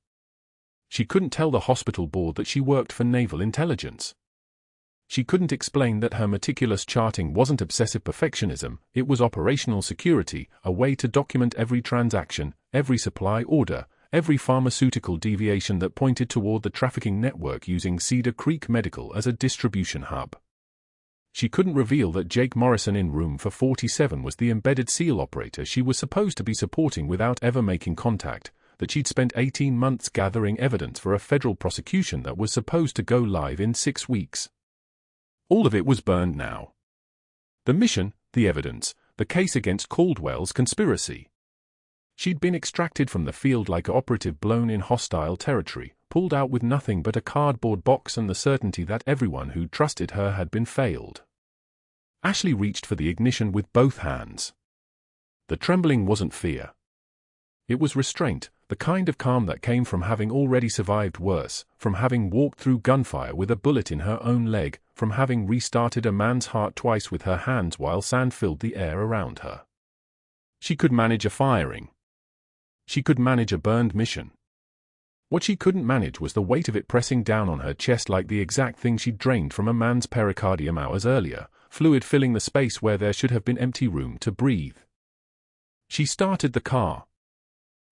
She couldn't tell the hospital board that she worked for naval intelligence. She couldn't explain that her meticulous charting wasn't obsessive perfectionism, it was operational security, a way to document every transaction, every supply order, every pharmaceutical deviation that pointed toward the trafficking network using Cedar Creek Medical as a distribution hub. She couldn't reveal that Jake Morrison in room 447 was the embedded SEAL operator she was supposed to be supporting without ever making contact, that she'd spent 18 months gathering evidence for a federal prosecution that was supposed to go live in 6 weeks. All of it was burned now. The mission, the evidence, the case against Caldwell's conspiracy. She'd been extracted from the field like an operative blown in hostile territory, pulled out with nothing but a cardboard box and the certainty that everyone who trusted her had been failed. Ashley reached for the ignition with both hands. The trembling wasn't fear. It was restraint, the kind of calm that came from having already survived worse, from having walked through gunfire with a bullet in her own leg, from having restarted a man's heart twice with her hands while sand filled the air around her. She could manage a firing. She could manage a burned mission. What she couldn't manage was the weight of it pressing down on her chest like the exact thing she'd drained from a man's pericardium hours earlier, fluid filling the space where there should have been empty room to breathe. She started the car.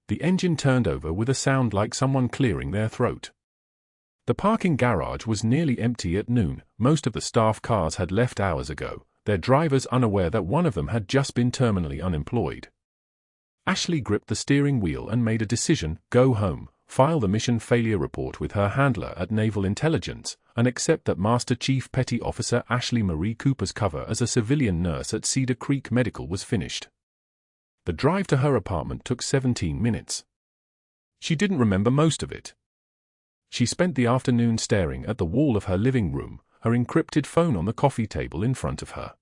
The engine turned over with a sound like someone clearing their throat. The parking garage was nearly empty at noon. Most of the staff cars had left hours ago, their drivers unaware that one of them had just been terminally unemployed. Ashley gripped the steering wheel and made a decision: go home, file the mission failure report with her handler at Naval Intelligence, and accept that Master Chief Petty Officer Ashley Marie Cooper's cover as a civilian nurse at Cedar Creek Medical was finished. The drive to her apartment took 17 minutes. She didn't remember most of it. She spent the afternoon staring at the wall of her living room, her encrypted phone on the coffee table in front of her.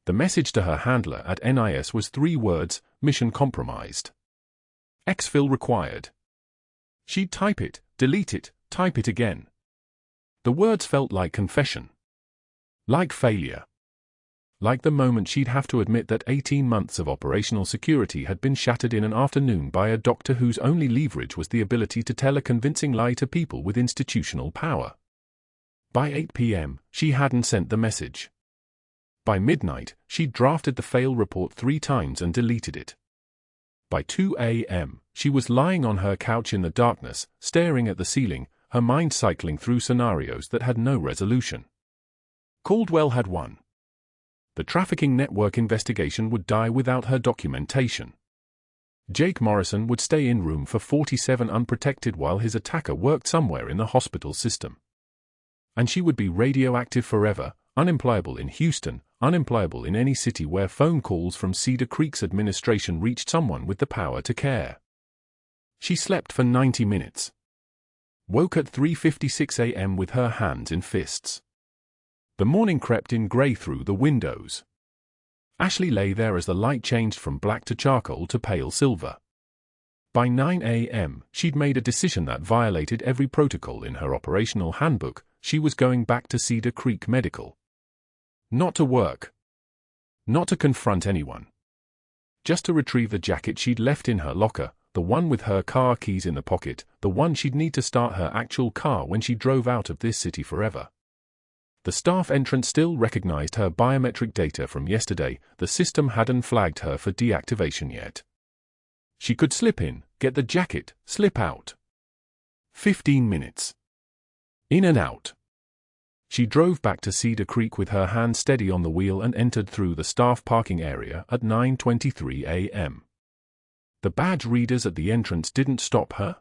The message to her handler at NIS was 3 words: mission compromised. Exfil required. She'd type it, delete it, type it again. The words felt like confession. Like failure. Like the moment she'd have to admit that 18 months of operational security had been shattered in an afternoon by a doctor whose only leverage was the ability to tell a convincing lie to people with institutional power. By 8 p.m., she hadn't sent the message. By midnight, she'd drafted the fail report 3 times and deleted it. By 2 a.m., she was lying on her couch in the darkness, staring at the ceiling, her mind cycling through scenarios that had no resolution. Caldwell had won. The trafficking network investigation would die without her documentation. Jake Morrison would stay in room 447 unprotected while his attacker worked somewhere in the hospital system. And she would be radioactive forever, unemployable in Houston, unemployable in any city where phone calls from Cedar Creek's administration reached someone with the power to care. She slept for 90 minutes. Woke at 3:56 a.m. with her hands in fists. The morning crept in grey through the windows. Ashley lay there as the light changed from black to charcoal to pale silver. By 9 a.m., she'd made a decision that violated every protocol in her operational handbook. She was going back to Cedar Creek Medical. Not to work. Not to confront anyone. Just to retrieve the jacket she'd left in her locker, the one with her car keys in the pocket, the one she'd need to start her actual car when she drove out of this city forever. The staff entrance still recognized her biometric data from yesterday. The system hadn't flagged her for deactivation yet. She could slip in, get the jacket, slip out. 15 minutes. In and out. She drove back to Cedar Creek with her hand steady on the wheel and entered through the staff parking area at 9:23 a.m. The badge readers at the entrance didn't stop her.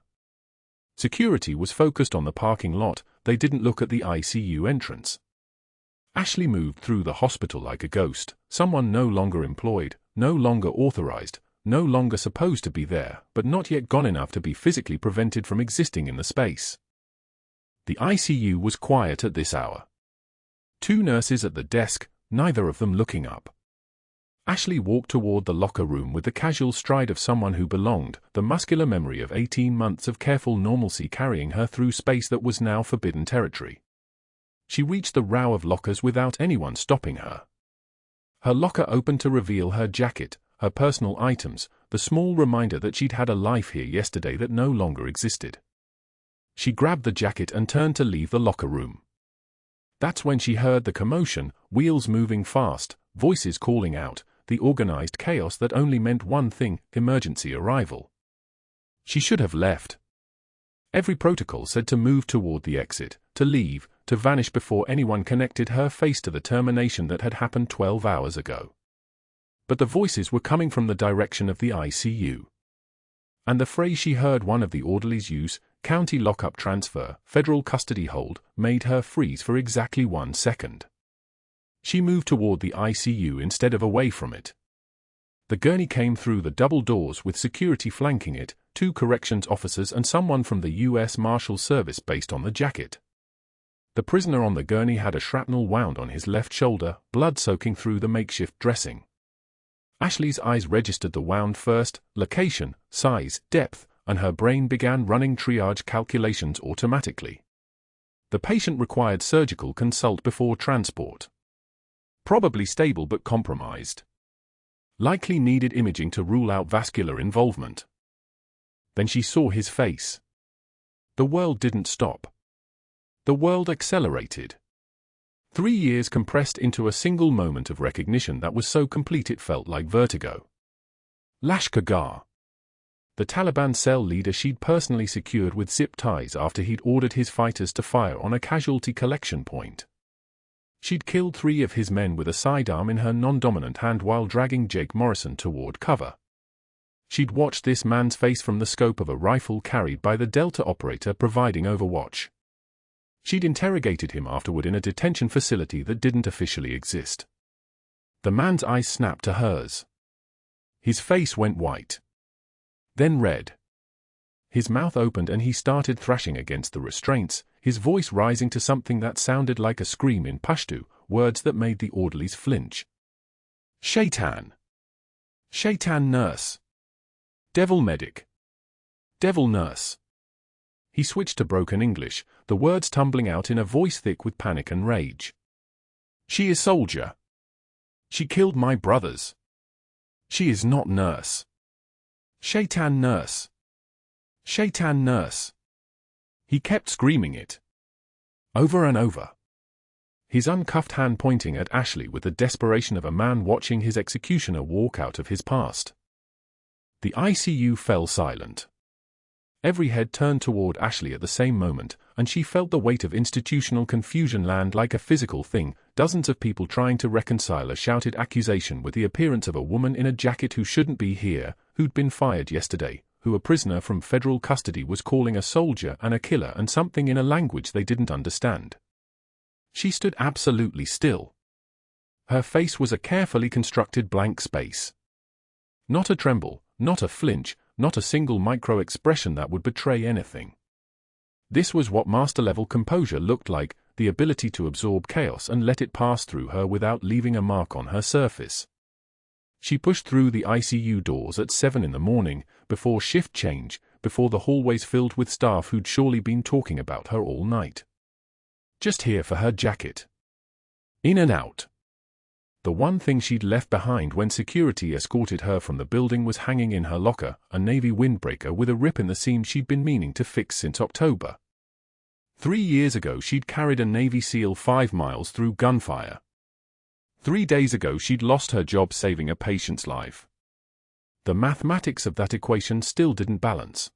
Security was focused on the parking lot. They didn't look at the ICU entrance. Ashley moved through the hospital like a ghost, someone no longer employed, no longer authorized, no longer supposed to be there, but not yet gone enough to be physically prevented from existing in the space. The ICU was quiet at this hour. 2 nurses at the desk, neither of them looking up. Ashley walked toward the locker room with the casual stride of someone who belonged, the muscular memory of 18 months of careful normalcy carrying her through space that was now forbidden territory. She reached the row of lockers without anyone stopping her. Her locker opened to reveal her jacket, her personal items, the small reminder that she'd had a life here yesterday that no longer existed. She grabbed the jacket and turned to leave the locker room. That's when she heard the commotion, wheels moving fast, voices calling out, the organized chaos that only meant one thing: emergency arrival. She should have left. Every protocol said to move toward the exit, to leave, to vanish before anyone connected her face to the termination that had happened 12 hours ago. But the voices were coming from the direction of the ICU. And the phrase she heard one of the orderlies use, county lockup transfer, federal custody hold, made her freeze for exactly 1 second. She moved toward the ICU instead of away from it. The gurney came through the double doors with security flanking it, 2 corrections officers and someone from the U.S. Marshal Service based on the jacket. The prisoner on the gurney had a shrapnel wound on his left shoulder, blood soaking through the makeshift dressing. Ashley's eyes registered the wound first, location, size, depth, and her brain began running triage calculations automatically. The patient required surgical consult before transport. Probably stable but compromised. Likely needed imaging to rule out vascular involvement. Then she saw his face. The world didn't stop. The world accelerated. 3 years compressed into a single moment of recognition that was so complete it felt like vertigo. Lashkar, the Taliban cell leader she'd personally secured with zip ties after he'd ordered his fighters to fire on a casualty collection point. She'd killed 3 of his men with a sidearm in her non-dominant hand while dragging Jake Morrison toward cover. She'd watched this man's face from the scope of a rifle carried by the Delta operator providing overwatch. She'd interrogated him afterward in a detention facility that didn't officially exist. The man's eyes snapped to hers. His face went white. Then red. His mouth opened and he started thrashing against the restraints, his voice rising to something that sounded like a scream in Pashto, words that made the orderlies flinch. Shaitan. Shaitan nurse. Devil medic. Devil nurse. He switched to broken English, the words tumbling out in a voice thick with panic and rage. She is soldier. She killed my brothers. She is not nurse. Shaitan nurse. Shaitan nurse. He kept screaming it. Over and over. His uncuffed hand pointing at Ashley with the desperation of a man watching his executioner walk out of his past. The ICU fell silent. Every head turned toward Ashley at the same moment, and she felt the weight of institutional confusion land like a physical thing, dozens of people trying to reconcile a shouted accusation with the appearance of a woman in a jacket who shouldn't be here, who'd been fired yesterday, who a prisoner from federal custody was calling a soldier and a killer and something in a language they didn't understand. She stood absolutely still. Her face was a carefully constructed blank space. Not a tremble, not a flinch, not a single micro-expression that would betray anything. This was what master-level composure looked like, the ability to absorb chaos and let it pass through her without leaving a mark on her surface. She pushed through the ICU doors at 7 in the morning, before shift change, before the hallways filled with staff who'd surely been talking about her all night. Just here for her jacket. In and out. The one thing she'd left behind when security escorted her from the building was hanging in her locker, a Navy windbreaker with a rip in the seam she'd been meaning to fix since October. 3 years ago she'd carried a Navy SEAL 5 miles through gunfire. 3 days ago she'd lost her job saving a patient's life. The mathematics of that equation still didn't balance.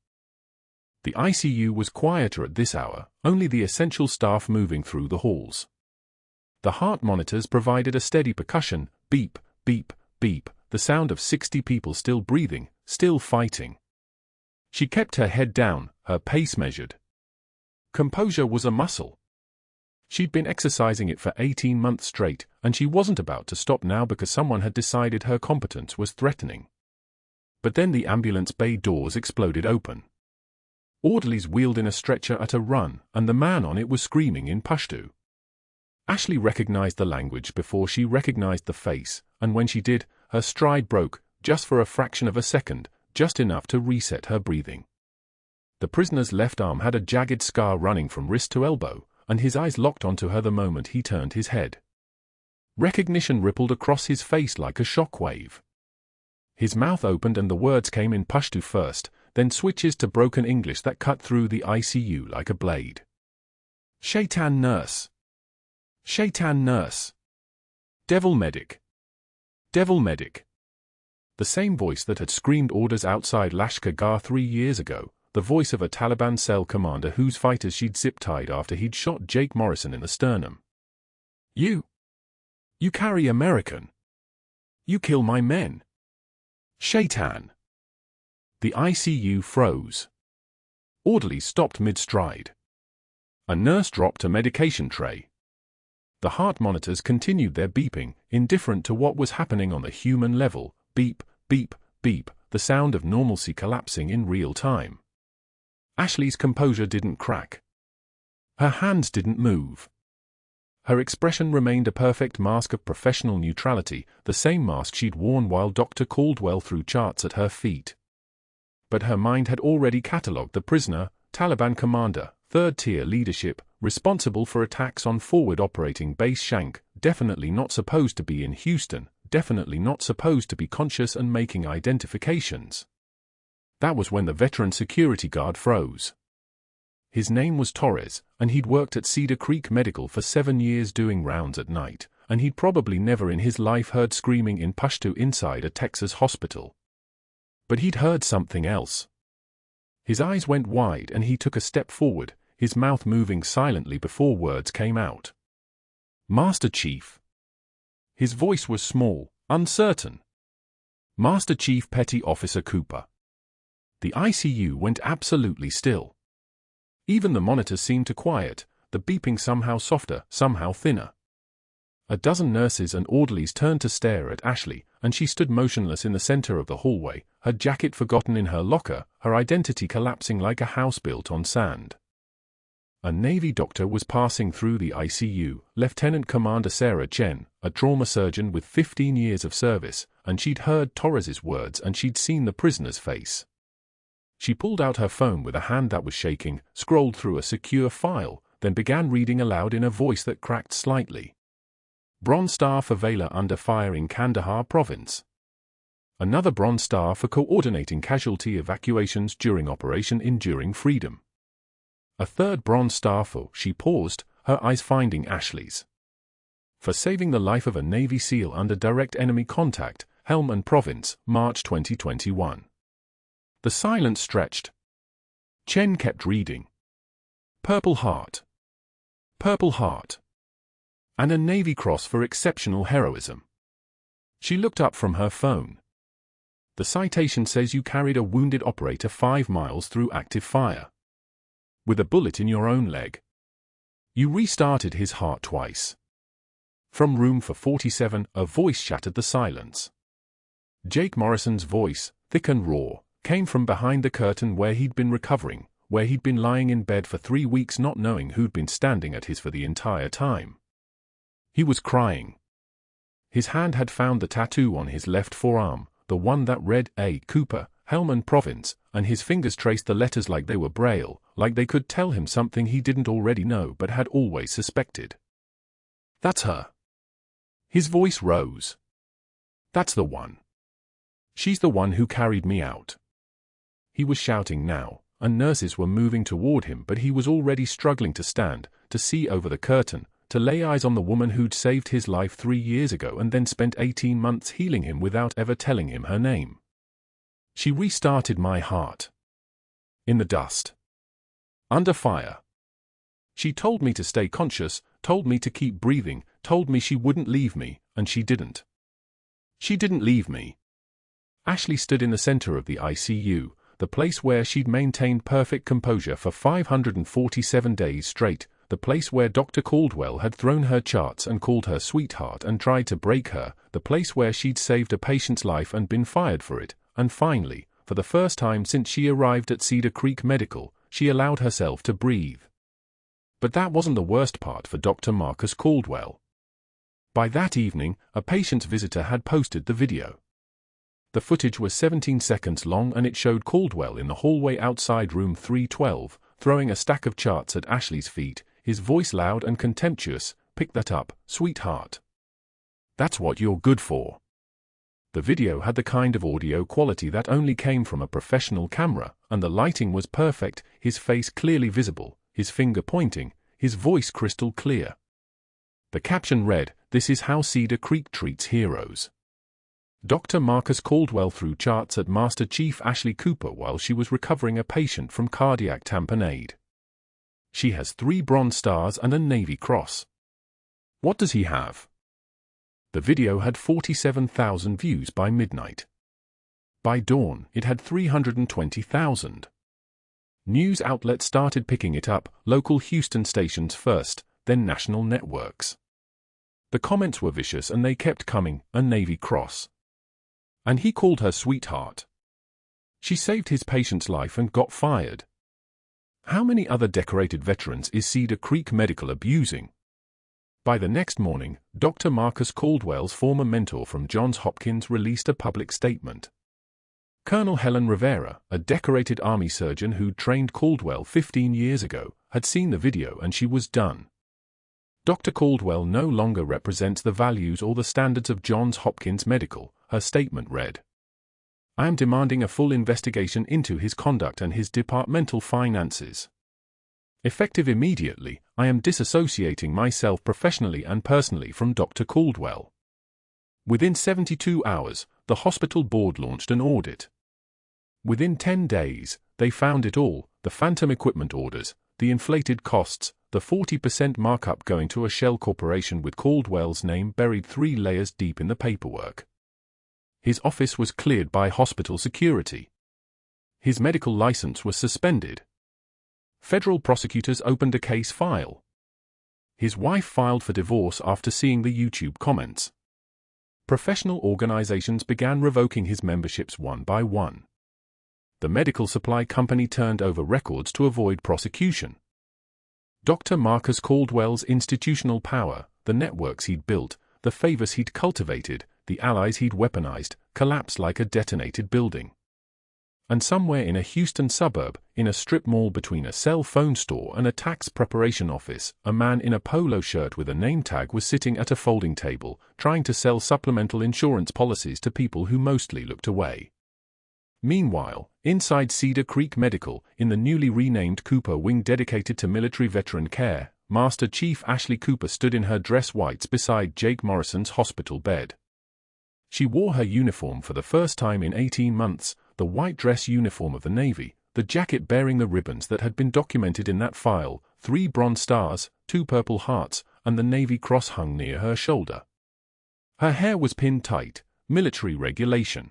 The ICU was quieter at this hour, only the essential staff moving through the halls. The heart monitors provided a steady percussion, beep, beep, beep, the sound of 60 people still breathing, still fighting. She kept her head down, her pace measured. Composure was a muscle. She'd been exercising it for 18 months straight, and she wasn't about to stop now because someone had decided her competence was threatening. But then the ambulance bay doors exploded open. Orderlies wheeled in a stretcher at a run, and the man on it was screaming in Pashto. Ashley recognized the language before she recognized the face, and when she did, her stride broke, just for a fraction of a second, just enough to reset her breathing. The prisoner's left arm had a jagged scar running from wrist to elbow, and his eyes locked onto her the moment he turned his head. Recognition rippled across his face like a shockwave. His mouth opened and the words came in Pashto first, then switches to broken English that cut through the ICU like a blade. Shaitan nurse. Shaitan nurse. Devil medic. Devil medic. The same voice that had screamed orders outside Lashkar Gah 3 years ago, the voice of a Taliban cell commander whose fighters she'd zip-tied after he'd shot Jake Morrison in the sternum. You carry American. You kill my men. Shaitan. The ICU froze. Orderlies stopped mid-stride. A nurse dropped a medication tray. The heart monitors continued their beeping, indifferent to what was happening on the human level. Beep, beep, beep, the sound of normalcy collapsing in real time. Ashley's composure didn't crack. Her hands didn't move. Her expression remained a perfect mask of professional neutrality, the same mask she'd worn while Dr. Caldwell threw charts at her feet. But her mind had already catalogued the prisoner, Taliban commander, third-tier leadership, responsible for attacks on forward operating base Shank, definitely not supposed to be in Houston, definitely not supposed to be conscious and making identifications. That was when the veteran security guard froze. His name was Torres, and he'd worked at Cedar Creek Medical for 7 years doing rounds at night, and he'd probably never in his life heard screaming in Pashto inside a Texas hospital. But he'd heard something else. His eyes went wide and he took a step forward, his mouth moving silently before words came out. Master Chief. His voice was small, uncertain. Master Chief Petty Officer Cooper. The ICU went absolutely still. Even the monitors seemed to quiet, the beeping somehow softer, somehow thinner. A dozen nurses and orderlies turned to stare at Ashley, and she stood motionless in the center of the hallway, her jacket forgotten in her locker, her identity collapsing like a house built on sand. A Navy doctor was passing through the ICU, Lieutenant Commander Sarah Chen, a trauma surgeon with 15 years of service, and she'd heard Torres's words and she'd seen the prisoner's face. She pulled out her phone with a hand that was shaking, scrolled through a secure file, then began reading aloud in a voice that cracked slightly. Bronze Star for Valor under fire in Kandahar province. Another Bronze Star for coordinating casualty evacuations during Operation Enduring Freedom. A third Bronze Star for, she paused, her eyes finding Ashley's. For saving the life of a Navy SEAL under direct enemy contact, Helm and Province, March 2021. The silence stretched. Chen kept reading. Purple Heart. Purple Heart. And a Navy Cross for exceptional heroism. She looked up from her phone. The citation says you carried a wounded operator 5 miles through active fire. With a bullet in your own leg. You restarted his heart twice. From room 447, a voice shattered the silence. Jake Morrison's voice, thick and raw, came from behind the curtain where he'd been recovering, where he'd been lying in bed for 3 weeks not knowing who'd been standing at his for the entire time. He was crying. His hand had found the tattoo on his left forearm, the one that read A. Cooper, Helm Province, and his fingers traced the letters like they were Braille, like they could tell him something he didn't already know but had always suspected. That's her. His voice rose. That's the one. She's the one who carried me out. He was shouting now, and nurses were moving toward him, but he was already struggling to stand, to see over the curtain, to lay eyes on the woman who'd saved his life 3 years ago and then spent 18 months healing him without ever telling him her name. She restarted my heart. In the dust. Under fire. She told me to stay conscious, told me to keep breathing, told me she wouldn't leave me, and she didn't. She didn't leave me. Ashley stood in the center of the ICU, the place where she'd maintained perfect composure for 547 days straight, the place where Dr. Caldwell had thrown her charts and called her sweetheart and tried to break her, the place where she'd saved a patient's life and been fired for it, and finally, for the first time since she arrived at Cedar Creek Medical, she allowed herself to breathe. But that wasn't the worst part for Dr. Marcus Caldwell. By that evening, a patient's visitor had posted the video. The footage was 17 seconds long and it showed Caldwell in the hallway outside room 312, throwing a stack of charts at Ashley's feet, his voice loud and contemptuous. "Pick that up, sweetheart. That's what you're good for." The video had the kind of audio quality that only came from a professional camera, and the lighting was perfect, his face clearly visible, his finger pointing, his voice crystal clear. The caption read, "This is how Cedar Creek treats heroes." Dr. Marcus Caldwell threw charts at Master Chief Ashley Cooper while she was recovering a patient from cardiac tamponade. She has 3 Bronze Stars and a Navy Cross. What does he have? The video had 47,000 views by midnight. By dawn, it had 320,000. News outlets started picking it up, local Houston stations first, then national networks. The comments were vicious and they kept coming, "A Navy Cross. And he called her sweetheart. She saved his patient's life and got fired. How many other decorated veterans is Cedar Creek Medical abusing?" By the next morning, Dr. Marcus Caldwell's former mentor from Johns Hopkins released a public statement. Colonel Helen Rivera, a decorated Army surgeon who'd trained Caldwell 15 years ago, had seen the video and she was done. "Dr. Caldwell no longer represents the values or the standards of Johns Hopkins Medical," her statement read. "I am demanding a full investigation into his conduct and his departmental finances. Effective immediately, I am disassociating myself professionally and personally from Dr. Caldwell." Within 72 hours, the hospital board launched an audit. Within 10 days, they found it all: the phantom equipment orders, the inflated costs, the 40% markup going to a shell corporation with Caldwell's name buried 3 layers deep in the paperwork. His office was cleared by hospital security. His medical license was suspended. Federal prosecutors opened a case file. His wife filed for divorce after seeing the YouTube comments. Professional organizations began revoking his memberships one by one. The medical supply company turned over records to avoid prosecution. Dr. Marcus Caldwell's institutional power, the networks he'd built, the favors he'd cultivated, the allies he'd weaponized, collapsed like a detonated building. And somewhere in a Houston suburb, in a strip mall between a cell phone store and a tax preparation office, a man in a polo shirt with a name tag was sitting at a folding table, trying to sell supplemental insurance policies to people who mostly looked away. Meanwhile, inside Cedar Creek Medical, in the newly renamed Cooper Wing dedicated to military veteran care, Master Chief Ashley Cooper stood in her dress whites beside Jake Morrison's hospital bed. She wore her uniform for the first time in 18 months, the white dress uniform of the Navy, the jacket bearing the ribbons that had been documented in that file, 3 Bronze Stars, 2 Purple Hearts, and the Navy Cross hung near her shoulder. Her hair was pinned tight, military regulation.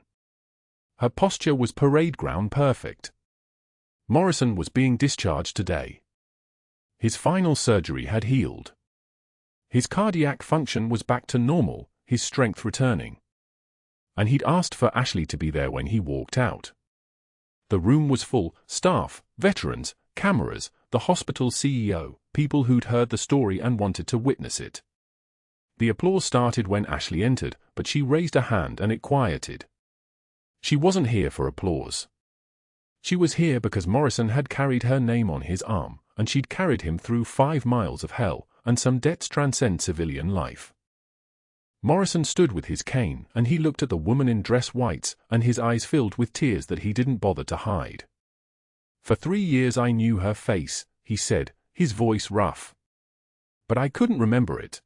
Her posture was parade ground perfect. Morrison was being discharged today. His final surgery had healed. His cardiac function was back to normal, his strength returning. And he'd asked for Ashley to be there when he walked out. The room was full: staff, veterans, cameras, the hospital's CEO, people who'd heard the story and wanted to witness it. The applause started when Ashley entered, but she raised a hand and it quieted. She wasn't here for applause. She was here because Morrison had carried her name on his arm, and she'd carried him through 5 miles of hell, and some debts transcend civilian life. Morrison stood with his cane, and he looked at the woman in dress whites, and his eyes filled with tears that he didn't bother to hide. "For 3 years I knew her face," he said, his voice rough. "But I couldn't remember it.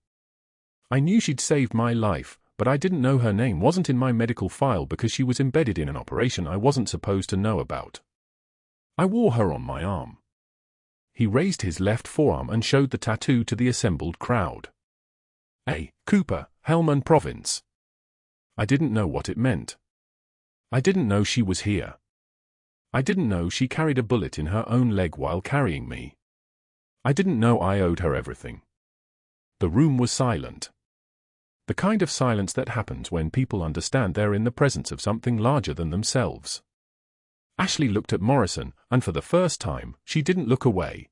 I knew she'd saved my life, but I didn't know her name wasn't in my medical file because she was embedded in an operation I wasn't supposed to know about. I wore her on my arm." He raised his left forearm and showed the tattoo to the assembled crowd. "A. Cooper, Helmand Province." I didn't know what it meant. I didn't know she was here. I didn't know she carried a bullet in her own leg while carrying me. I didn't know I owed her everything. The room was silent. The kind of silence that happens when people understand they're in the presence of something larger than themselves. Ashley looked at Morrison, and for the first time, she didn't look away.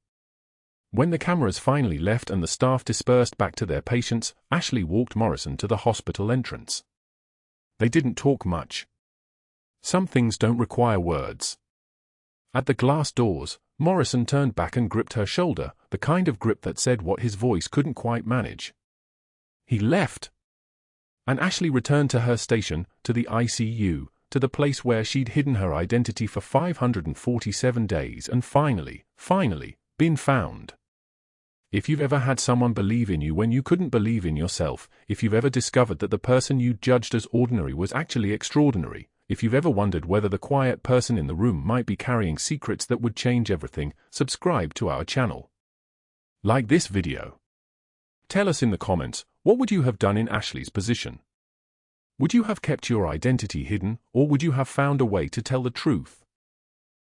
When the cameras finally left and the staff dispersed back to their patients, Ashley walked Morrison to the hospital entrance. They didn't talk much. Some things don't require words. At the glass doors, Morrison turned back and gripped her shoulder, the kind of grip that said what his voice couldn't quite manage. He left. And Ashley returned to her station, to the ICU, to the place where she'd hidden her identity for 547 days and finally, been found. If you've ever had someone believe in you when you couldn't believe in yourself, if you've ever discovered that the person you judged as ordinary was actually extraordinary, if you've ever wondered whether the quiet person in the room might be carrying secrets that would change everything, subscribe to our channel. Like this video. Tell us in the comments, what would you have done in Ashley's position? Would you have kept your identity hidden, or would you have found a way to tell the truth?